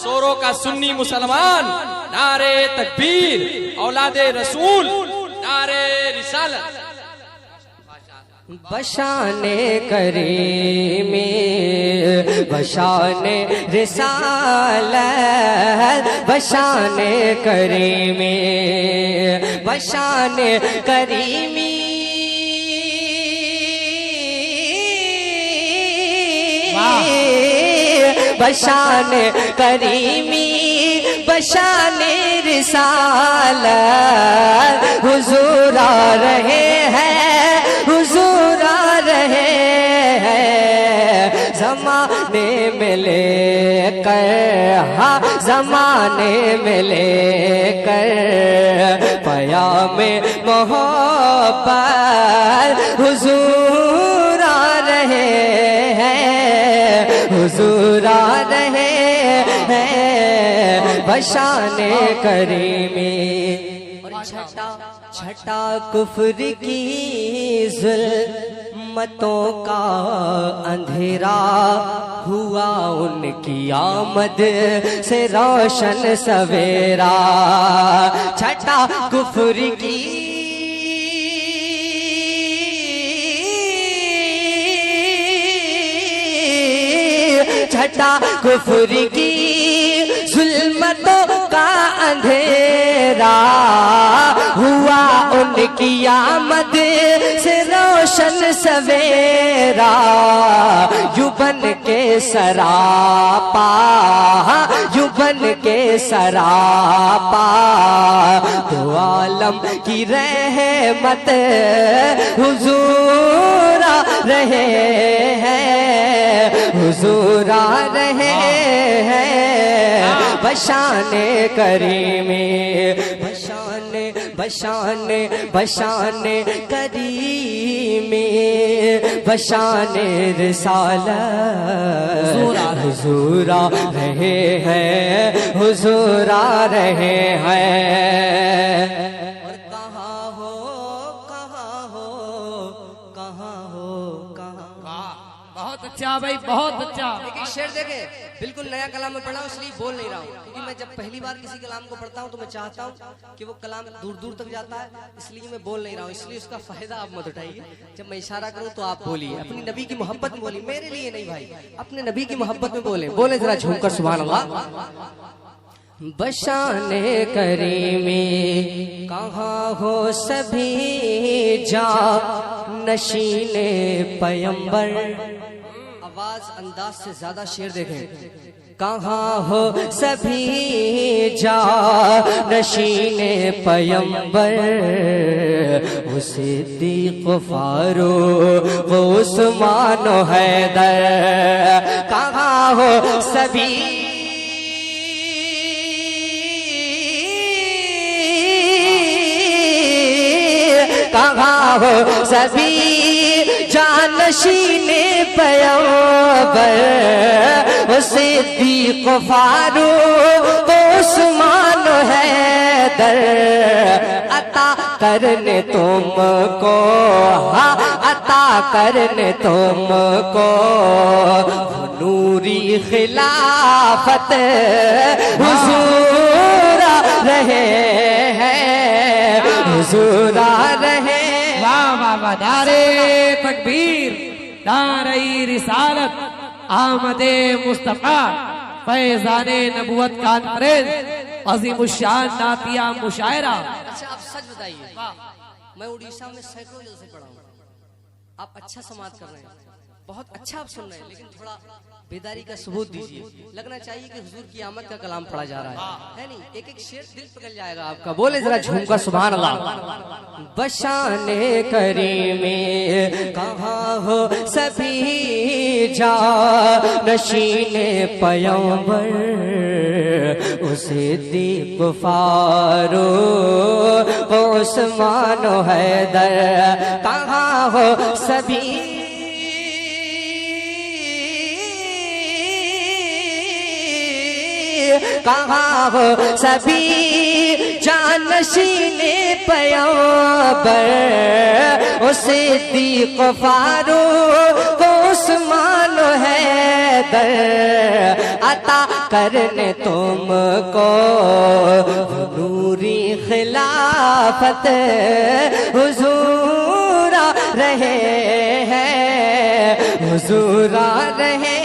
سوروں کا سنی مسلمان. نعرے تکبیر اولاد رسول نعرے رسالت. بشان کریمی بشان رسالت بشان کریمی بشان کریمی بشان کریمی بشان رسالت حضور آ رہے ہیں حضور آ رہے ہیں زمانے میں لے کر ہاں زمانے میں لے کر پیام محبت حضور آ رہے ہیں حضور آ رہے ہیں بشان کریمی. چھٹا کفر کی ظلمتوں کا اندھیرا ہوا ان کی آمد سے روشن سویرا. چھٹا کفر کی چھٹا کفر کی ظلمتوں کا اندھیرا ہوا ان کی آمد سے روشن سویرا. یوں بن کے سراپا یوں بن کے سراپا دو عالم کی رحمت حضور آ رہے ہیں حضور آ رہے ہیں بشان کریمی بشان بشان بشان کریمی بشان رسالت حضور آ رہے ہیں حضور آ رہے ہیں اور کہاں ہو کہاں ہو کہاں ہو کہاں بہت اچھا بھائی، بہت اچھا. ایک شعر دیکھیں، بالکل نیا کلام میں پڑھا ہوں اس لیے بول نہیں رہا ہوں، کیونکہ میں جب پہلی بار کسی کلام کو پڑھتا ہوں تو میں چاہتا ہوں کہ وہ کلام دور دور تک جاتا ہے، اس لیے میں بول نہیں رہا ہوں، اس لیے اس کا فائدہ آپ مت اٹھائیے. جب میں اشارہ کروں تو آپ بولیے، اپنی نبی کی محبت میں بولیے، میرے لیے نہیں بھائی، اپنے نبی کی محبت میں بولیں. بولیں ذرا جھوم کر سبحان اللہ. بشان کریمی کہاں ہو سبھی جا نشین پیمبر. آواز انداز سے زیادہ شعر دیکھیں. کہاں ہو سبھی جا نشین پیمبر وہ صدیق فاروق وہ عثمان و حیدر. کہاں ہو سبھی کہاں ہو سبھی جانشین پیمبر وہ صدیق فاروق عثمان و حیدر. عطا کرنے تم کو عطا کرنے تم کو نوری خلافت حضور آ رہے ہیں حضور آ رہے. واہ واہ واہ، نعرے تکبیر، نعرہ رسالت، آمد مصطفیٰ، فیضان نبوت کانفرنس، عظیم الشان نعتیہ مشاعرہ. اچھا آپ سچ بتائیے، میں اڑیسہ میں سینکڑوں جلسے پڑھا ہوں، آپ اچھا سماعت کر رہے ہیں، بہت اچھا آپ سن رہے ہیں، لیکن تھوڑا بیداری کا ثبوت دیجیے. لگنا چاہیے کہ حضور کی آمد کا کلام پڑھا جا رہا ہے نہیں؟ ایک ایک شعر دل پکڑ جائے گا آپ کا. بولے ذرا جھوم کر سبحان اللہ. بشان کریمی کہاں ہو سبھی جا نشین پیمبر وہ صدیق فاروق عثمان و حیدر. کہاں ہو سبھی کہاں ہو سبھی جانشین پیمبر وہ صدیق فاروق عثمان و حیدر. عطا کرنے تم کو نوری خلافت حضور آ رہے ہیں حضور آ رہے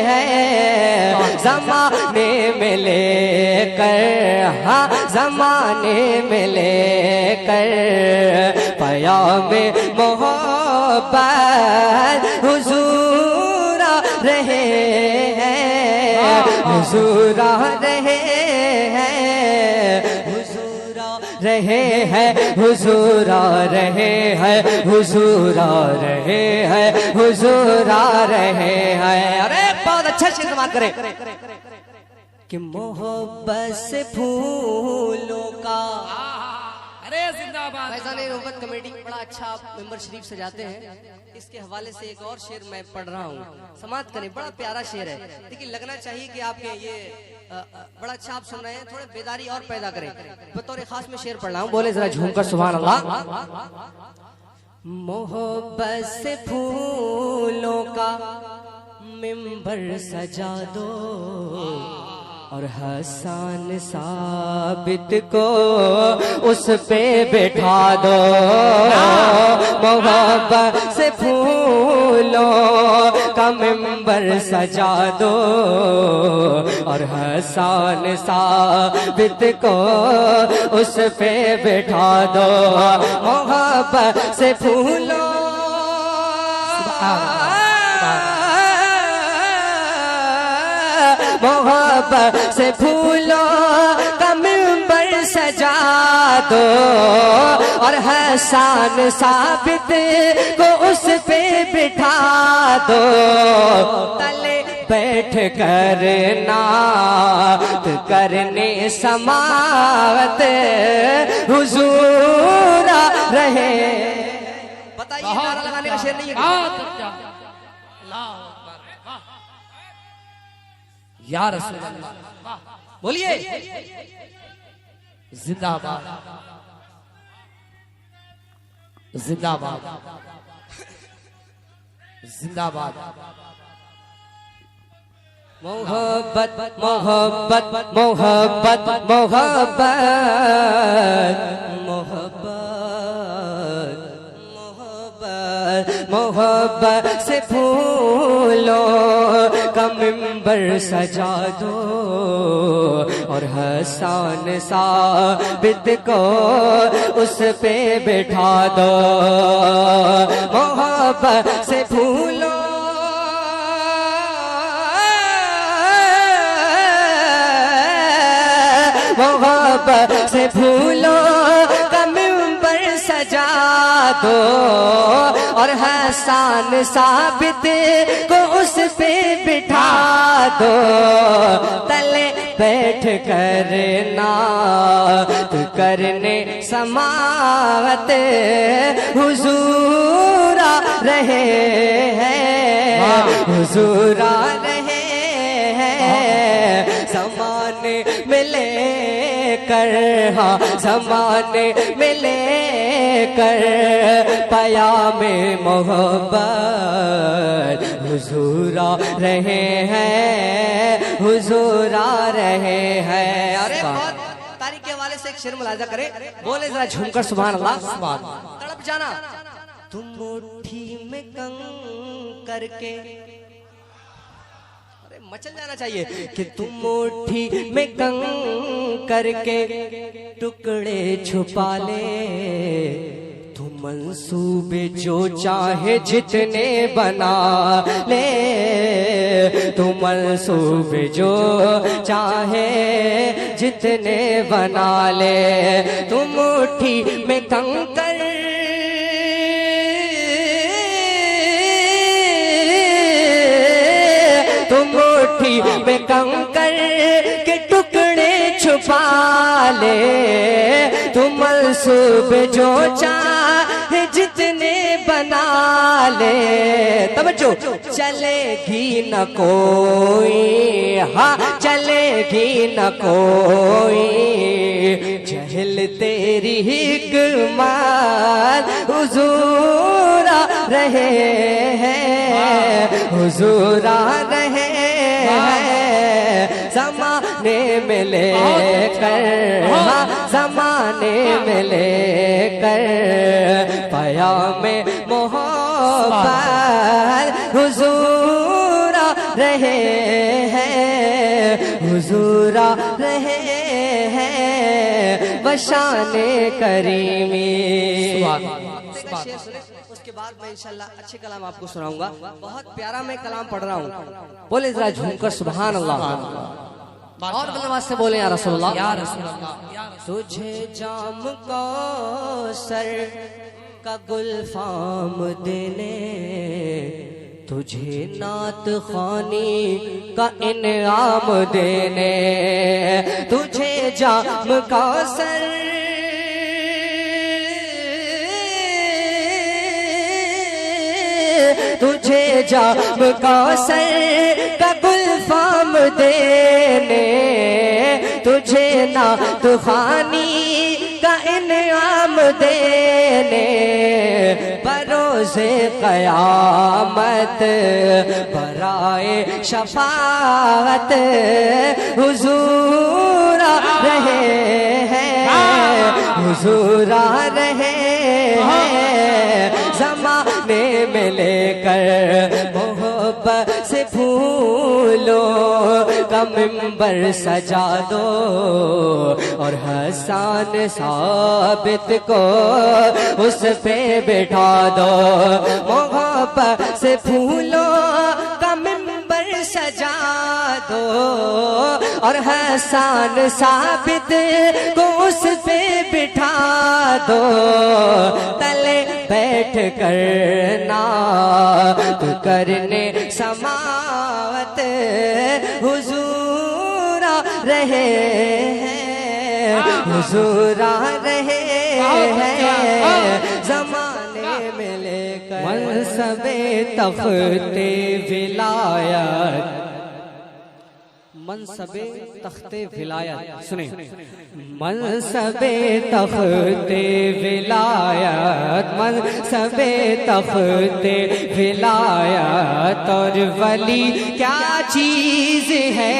ہیں. زمانے میں لے کر ہاں زمانے میں لے کر پیام محبت حضور آ رہے ہیں حضور آ رہے ہیں حضور آ رہے ہیں حضور آ رہے ہیں حضور آ رہے ہیں حضور آ رہے ہیں. ارے بہت اچھا شعر سماعت کریں کہ محبت سے پھولوں کا. ارے زندہ باد. فیضان نبوت کمیٹی بڑا اچھا ممبر شریف سجاتے ہیں، اس کے حوالے سے ایک اور شعر میں پڑھ رہا ہوں، سماعت کریں. بڑا پیارا شعر ہے، لیکن لگنا چاہیے کہ آپ کے یہ بڑا اچھا آپ سن رہے ہیں، تھوڑا بیداری اور پیدا کریں. بطور خاص میں شعر پڑھ رہا ہوں، بولے ذرا جھوم کر سبحان اللہ. محبت سے پھولوں کا ممبر سجا دو اور حسان ثابت کو اس پہ بٹھا دو. محبت سے پھولوں کا ممبر سجا دو اور حسان ثابت کو اس پہ بٹھا دو. محبت سے پھولوں محبت سے پھولوں کا ممبر سجا دو اور حسان ثابت کو اس پہ بٹھا دو. تلے بیٹھ کر نعت کرنے سماعت حضور آ رہے. بتائیے نعرہ لگانے کا شعر نہیں ہے کیا؟ اللہ اکبر. یا رسول اللہ بولیے زندہ باد زندہ باد زندہ باد. محبت محبت محبت محبت محبت محبت محبت سے پھولوں کا منبر سجا دو اور حسان ثابت کو اس پہ بٹھا دو. محبت سے پھولوں محبت سے پھولوں کا منبر سجا دو اور حسان ثابت کو اس پہ بٹھا دو. تلے بیٹھ کر نعت کرنے سماعت حضور آ رہے ہیں حضور آ رہے ہیں. زمانے میں لے کر ہاں زمانے میں لے کر پیام محبت حضور آ رہے ہیں حضور آ رہے ہیں. ارے بہت تاریخ کے حوالے سے ایک شعر ملاحظہ کرے. بولے ذرا جھوم کر سبحان اللہ. تڑپ جانا. تم مٹھی میں کن کر کے مچل جانا چاہیے کہ تم مٹھی میں کن کر کے ٹکڑے چھپا لے. تم منصوبے جو چاہے جتنے بنا لے. تم منصوبے جو چاہے جتنے بنا لے. تم مٹھی میں کن کر میں کنکر کے ٹکڑے چھپا لے. تم منصوب جو چاہے جتنے بنا لے. توجہ چلے گی نہ کوئی ہاں چلے گی نہ کوئی جہل تیری حکمت حضور آ رہے ہیں حضور آ رہے ہیں. زمانے میں لے کر ہاں زمانے میں لے کر پیام محبت حضور آ رہے ہیں حضور آ رہے ہیں بشان کریمی. اس کے بعد میں انشاءاللہ اچھے کلام آپ کو سناؤں گا. بہت پیارا میں کلام پڑھ رہا ہوں. بولے ذرا جھوم کر سبحان اللہ. اور نواز سے بولے یا رسول اللہ. یا رسول اللہ. تجھے جام کوثر کا گلفام دینے تجھے نعت خوانی کا انعام دینے. تجھے جام کوثر تجھے جام کوثر کا گلفام دینے تجھے نعت خوانی کا انعام دینے. بروز قیامت برائے شفاعت حضور آ رہے ہیں حضور آ رہے ہیں. زمانے میں لے کر محبت سے پھولوں کا منبر سجا دو اور حسان ثابت کو اس پہ بٹھا دو. محبت سے پھولوں کا منبر سجا دو اور حسان ثابت کو اس پہ بٹھا دو. تلے بیٹھ کر نعت کرنے سماعت حضور آ رہے ہیں، حضور آ رہے ہیں، زمانے میں لے کر منصب تخت ولایت، منصب تخت ولایت سنیں، منصب تخت ولایت، منصب تخت ولایت اور ولی کیا چیز ہے،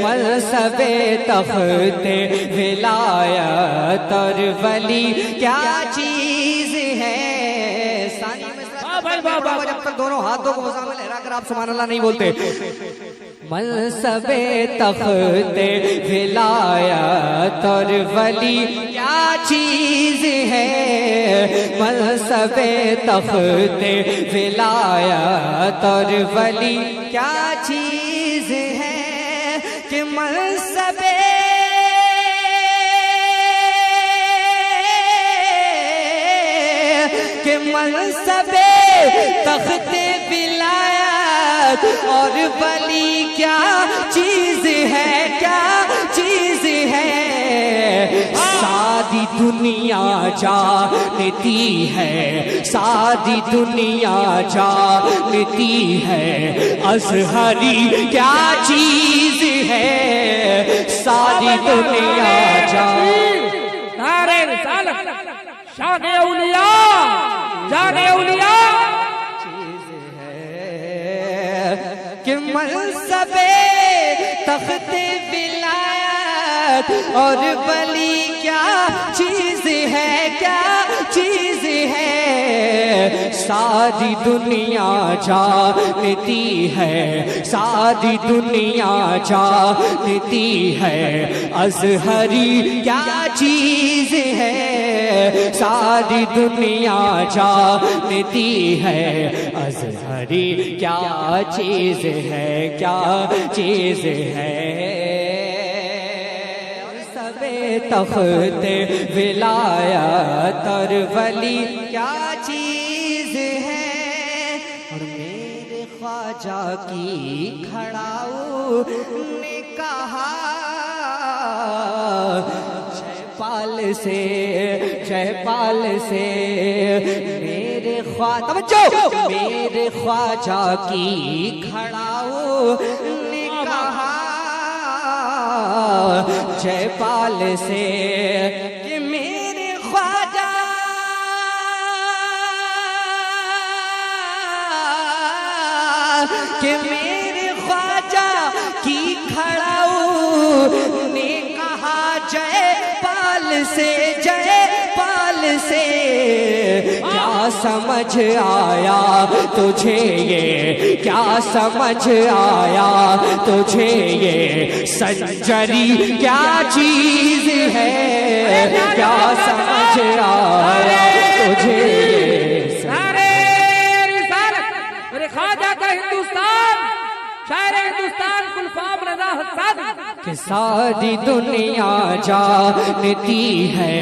منصب تخت ولایت اور ولی کیا چیز ہے۔ ثانی میں جب تک دونوں ہاتھوں کو سامنے لہرا کر آپ سبحان اللہ نہیں بولتے، منصب تخت ولایت اور ولی کیا چیز ہے، منصب تخت ولایت اور ولی کیا چیز ہے کہ منصب تخت ولایت اور ولی کیا چیز ہے، کیا چیز ہے، ساری دنیا جانتی ہے، ساری دنیا جانتی ہے، ازہری کیا چیز ہے، ساری دنیا جانتی، نعرہ رسالت، شان اولیاء، جان اولیاء، کہ منصب تخت ولایت اور ولی کیا چیز ہے، کیا چیز ہے، ساری دنیا جانتی ہے، ساری دنیا جانتی ہے، ازہری کیا چیز ہے، ساری دنیا جانتی ہے، ازہری کیا چیز ہے، کیا چیز ہے، تخت ولایت اور ولی کیا چیز ہے۔ اور میرے خواجہ کی کھڑاؤ نے کہا جے پال سے میرے خواجہ، توجہ، میرے خواجہ کی کھڑاؤ نے کہا جے پال سے کہ میرے خواجہ کہ میرے خواجہ کی کھڑاؤ نے کہا جے پال سے، جے پال سے، کیا سمجھ آیا تجھے یہ، کیا سمجھ آیا تجھے یہ، سنجری کیا چیز ہے، کیا سمجھ آیا تجھے یہ، نعرہ رسالت، میرے خواجہ کا ہندوستان، شاعر ہندوستان گلفام رضا حسادی، کہ ساری دنیا جانتی ہے،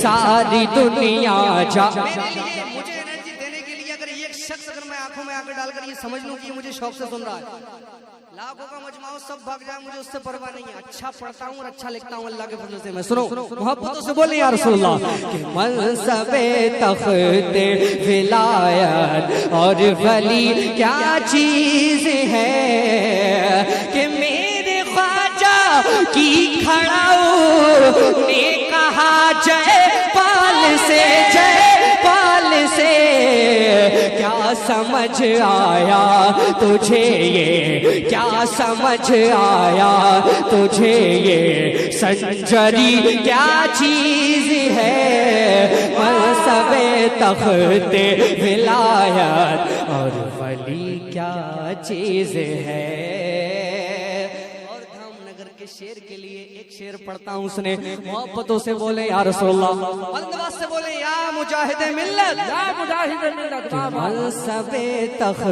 ساری دنیا جانتی، مجھے انرجی دینے کے لیے اگر ایک شخص اگر میں آنکھوں میں آ کر ڈال کر یہ سمجھ لوں کہ یہ مجھے شوق سے سن رہا ہے، لاکھوں کا مجمع سب بھاگ جائے، مجھے اس سے پرواہ نہیں ہے، اچھا پڑھتا ہوں اور اچھا لکھتا ہوں اللہ کے فضل سے۔ میں سنو محبتوں سے بولیں یا رسول اللہ، کہ منصب تخت ولایت اور ولی کیا چیز ہے، کہ میرے خواجہ کی کھڑاؤ نے کہا جے پال سے، جے پال سے، کیا سمجھ آیا تجھے یہ، کیا سمجھ آیا تجھے یہ، سنجری کیا چیز ہے، منصب تخت ولایت اور ولی کیا چیز ہے۔ اور دھام نگر کے شعر کے لیے ایک شعر پڑھتا ہوں، سنے محبتوں سے بولے یا رسول اللہ، بلندواز سے بولے یا مجاہد ملت، یا مجاہد ملت، منصب تخت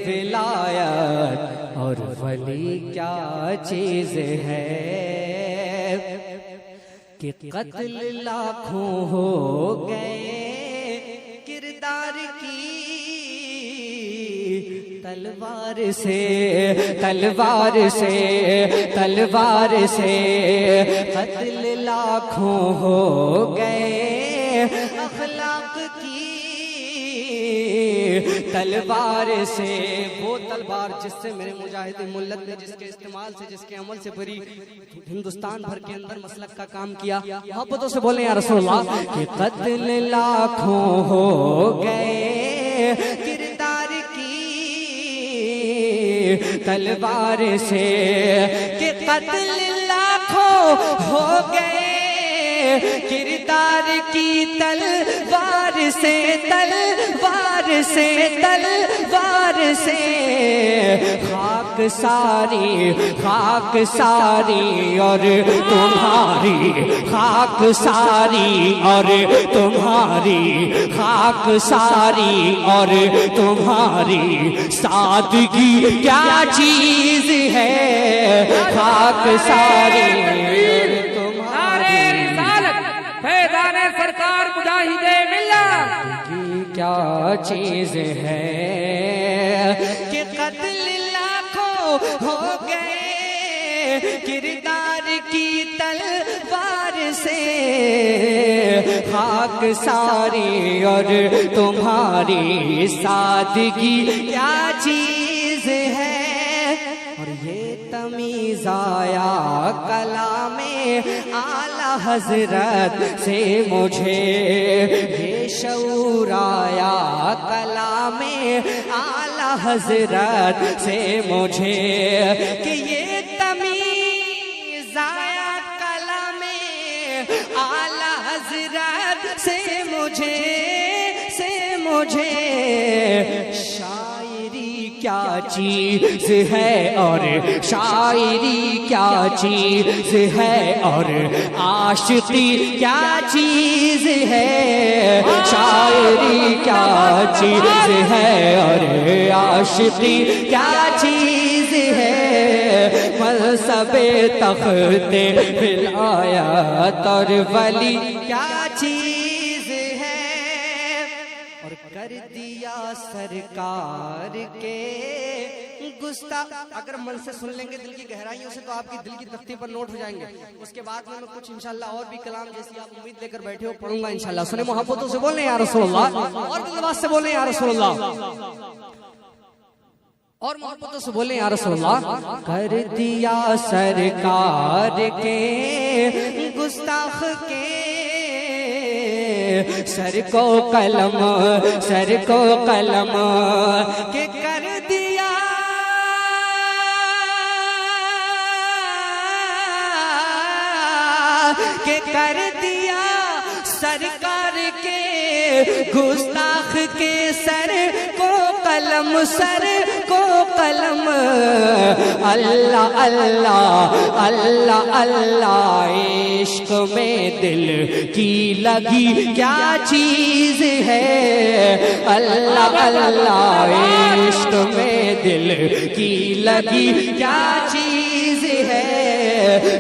ولایت اور ولی کیا چیز ہے، کہ قتل لاکھوں ہو گئے کردار کی تلوار سے تلوار سے تلوار سے قتل لاکھوں ہو گئے اخلاق کی تلوار سے، وہ تلوار جس سے میرے مجاہد ملت نے جس کے استعمال سے جس کے عمل سے پوری ہندوستان بھر کے اندر مسلک کا کام کیا. محبتوں سے بولیں یا رسول اللہ کہ قتل لاکھوں ہو گئے کردار کی تلوار سے، کہ قتل لاکھوں ہو گئے کردار کی تلوار سے تلوار سے تلوار سے. خاک ساری اور تمہاری خاک ساری اور تمہاری خاک ساری اور تمہاری سادگی کیا چیز ہے. خاک ساری فیضان سرکار مجاہد ملت کیا چیز ہے کہ قتل لاکھوں ہو گئے کردار کی تلوار سے. خاک ساری اور تمہاری سادگی کیا چیز ہے. اور یہ تمیز آیا کلام اعلیٰ حضرت سے مجھے، یہ شعور آیا کلام اعلیٰ حضرت سے مجھے، کہ یہ تمیز آیا کلام اعلیٰ حضرت سے مجھے شاعری کیا چیز ہے اور شاعری کیا چیز ہے اور عاشقی کیا چیز ہے. شاعری کیا چیز ہے اور عاشقی کیا چیز ہے. منصب تخت ولایت اور ولی کیا چیز ہے. اور کر دیا سرکار کے گستاخ. اگر من سے سن لیں گے دل کی گہرائیوں سے تو آپ کی دل کی تختی پر نوٹ ہو جائیں گے. اس کے بعد میں کچھ انشاءاللہ اور بھی کلام جیسی آپ امید لے کر بیٹھے ہو پڑھوں گا انشاءاللہ. سنیں محبتوں سے بولیں یا رسول اللہ، اور دلواز سے بولیں یا رسول اللہ، اور محبتوں سے بولیں یا رسول اللہ. کر دیا سرکار کے گستاخ کے سر کو قلم کہ کر دیا کہ کر دیا سرکار کے گستاخ کے سر کو قلم اللہ اللہ اللہ اللہ. عشق میں دل کی لگی کیا چیز ہے. اللہ اللہ عشق میں دل کی لگی کیا چیز ہے.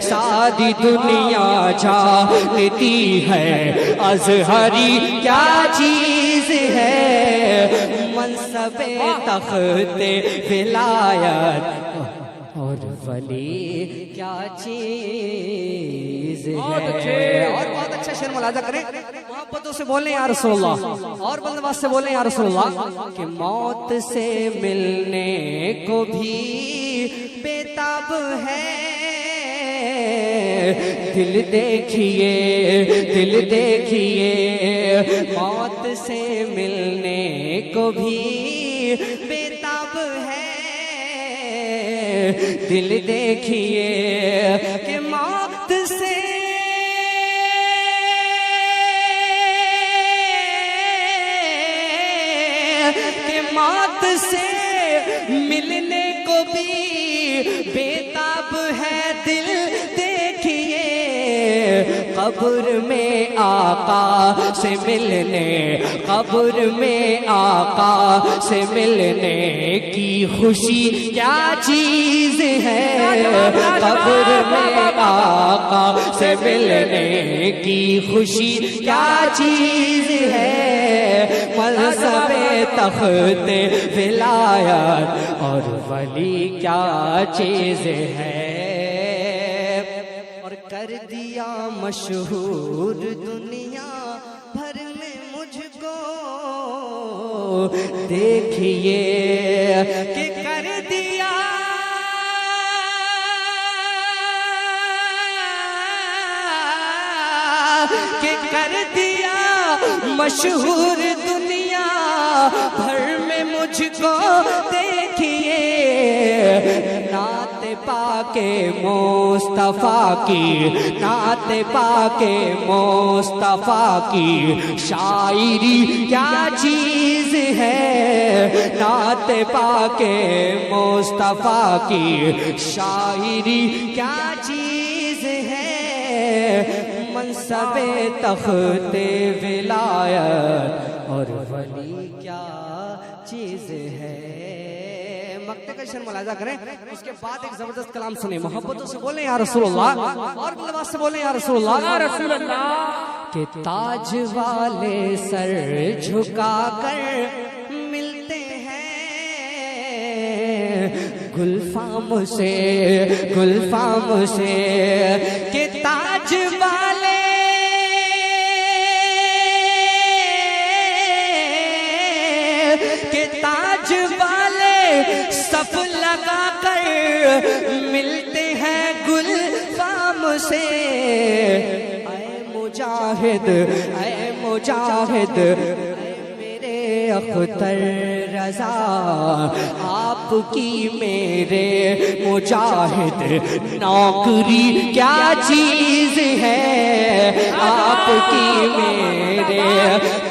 ساری دنیا جانتی ہے اظہری کیا چیز ہے. منصب تخت ولایت اور ولی کیا چیز ہے. اور بہت اچھا شعر ملاحظہ کریں. محبتوں سے بولیں یا رسول اللہ، اور بلندواز سے بولیں یا رسول اللہ، کہ موت سے ملنے کو بھی بےتاب ہے. دل دیکھیے موت سے ملنے کو بھی بےتاب ہے. دل دیکھیے کہ موت سے ملنے کو بھی بےتاب ہے. دل دیکھیے قبر میں آقا سے ملنے، قبر میں آقا سے ملنے کی خوشی کیا چیز ہے. قبر میں آقا سے ملنے کی خوشی کیا چیز ہے، منصب تخت ولایت اور ولی کیا چیز ہے، اور کر دیا مشہور دنیا بھر میں مجھ کو، دیکھیے کہ کر دیا مشہور دنیا بھر میں مجھ کو، دیکھیے نعت پاک مصطفیٰ کی، نعت پاک مصطفیٰ کی شاعری کیا چیز ہے، نعت پاک مصطفیٰ کی شاعری کیا چیز ہے، منصب تخت ولایت اور ولی کیا چیز ہے۔ مقطع کا شعر ملاحظہ کریں، اس کے بعد ایک زبردست کلام سنیں، محبتوں سے بولیں یا رسول اللہ، اور بلواس سے بولیں یا رسول اللہ، یا رسول اللہ، کہ تاج والے سر جھکا کر ملتے ہیں گلفام سے، گلفام سے، کہ تاج والے صف لگا کر ملتے ہیں گلفام سے، اے مجاہد، اے مجاہد، اے میرے اختر رضا، آپ کی میرے مجاہد نوکری کیا چیز ہے، آپ کی میرے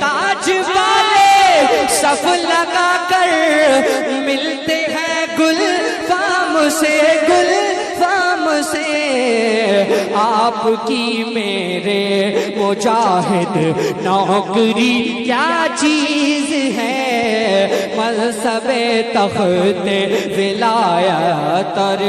تاج والے صف لگا کر ملتے ہیں گلفام سے، گلفام سے، آپ کی میرے مجاہد نوکری کیا چیز ہے، منصب تخت ولایت اور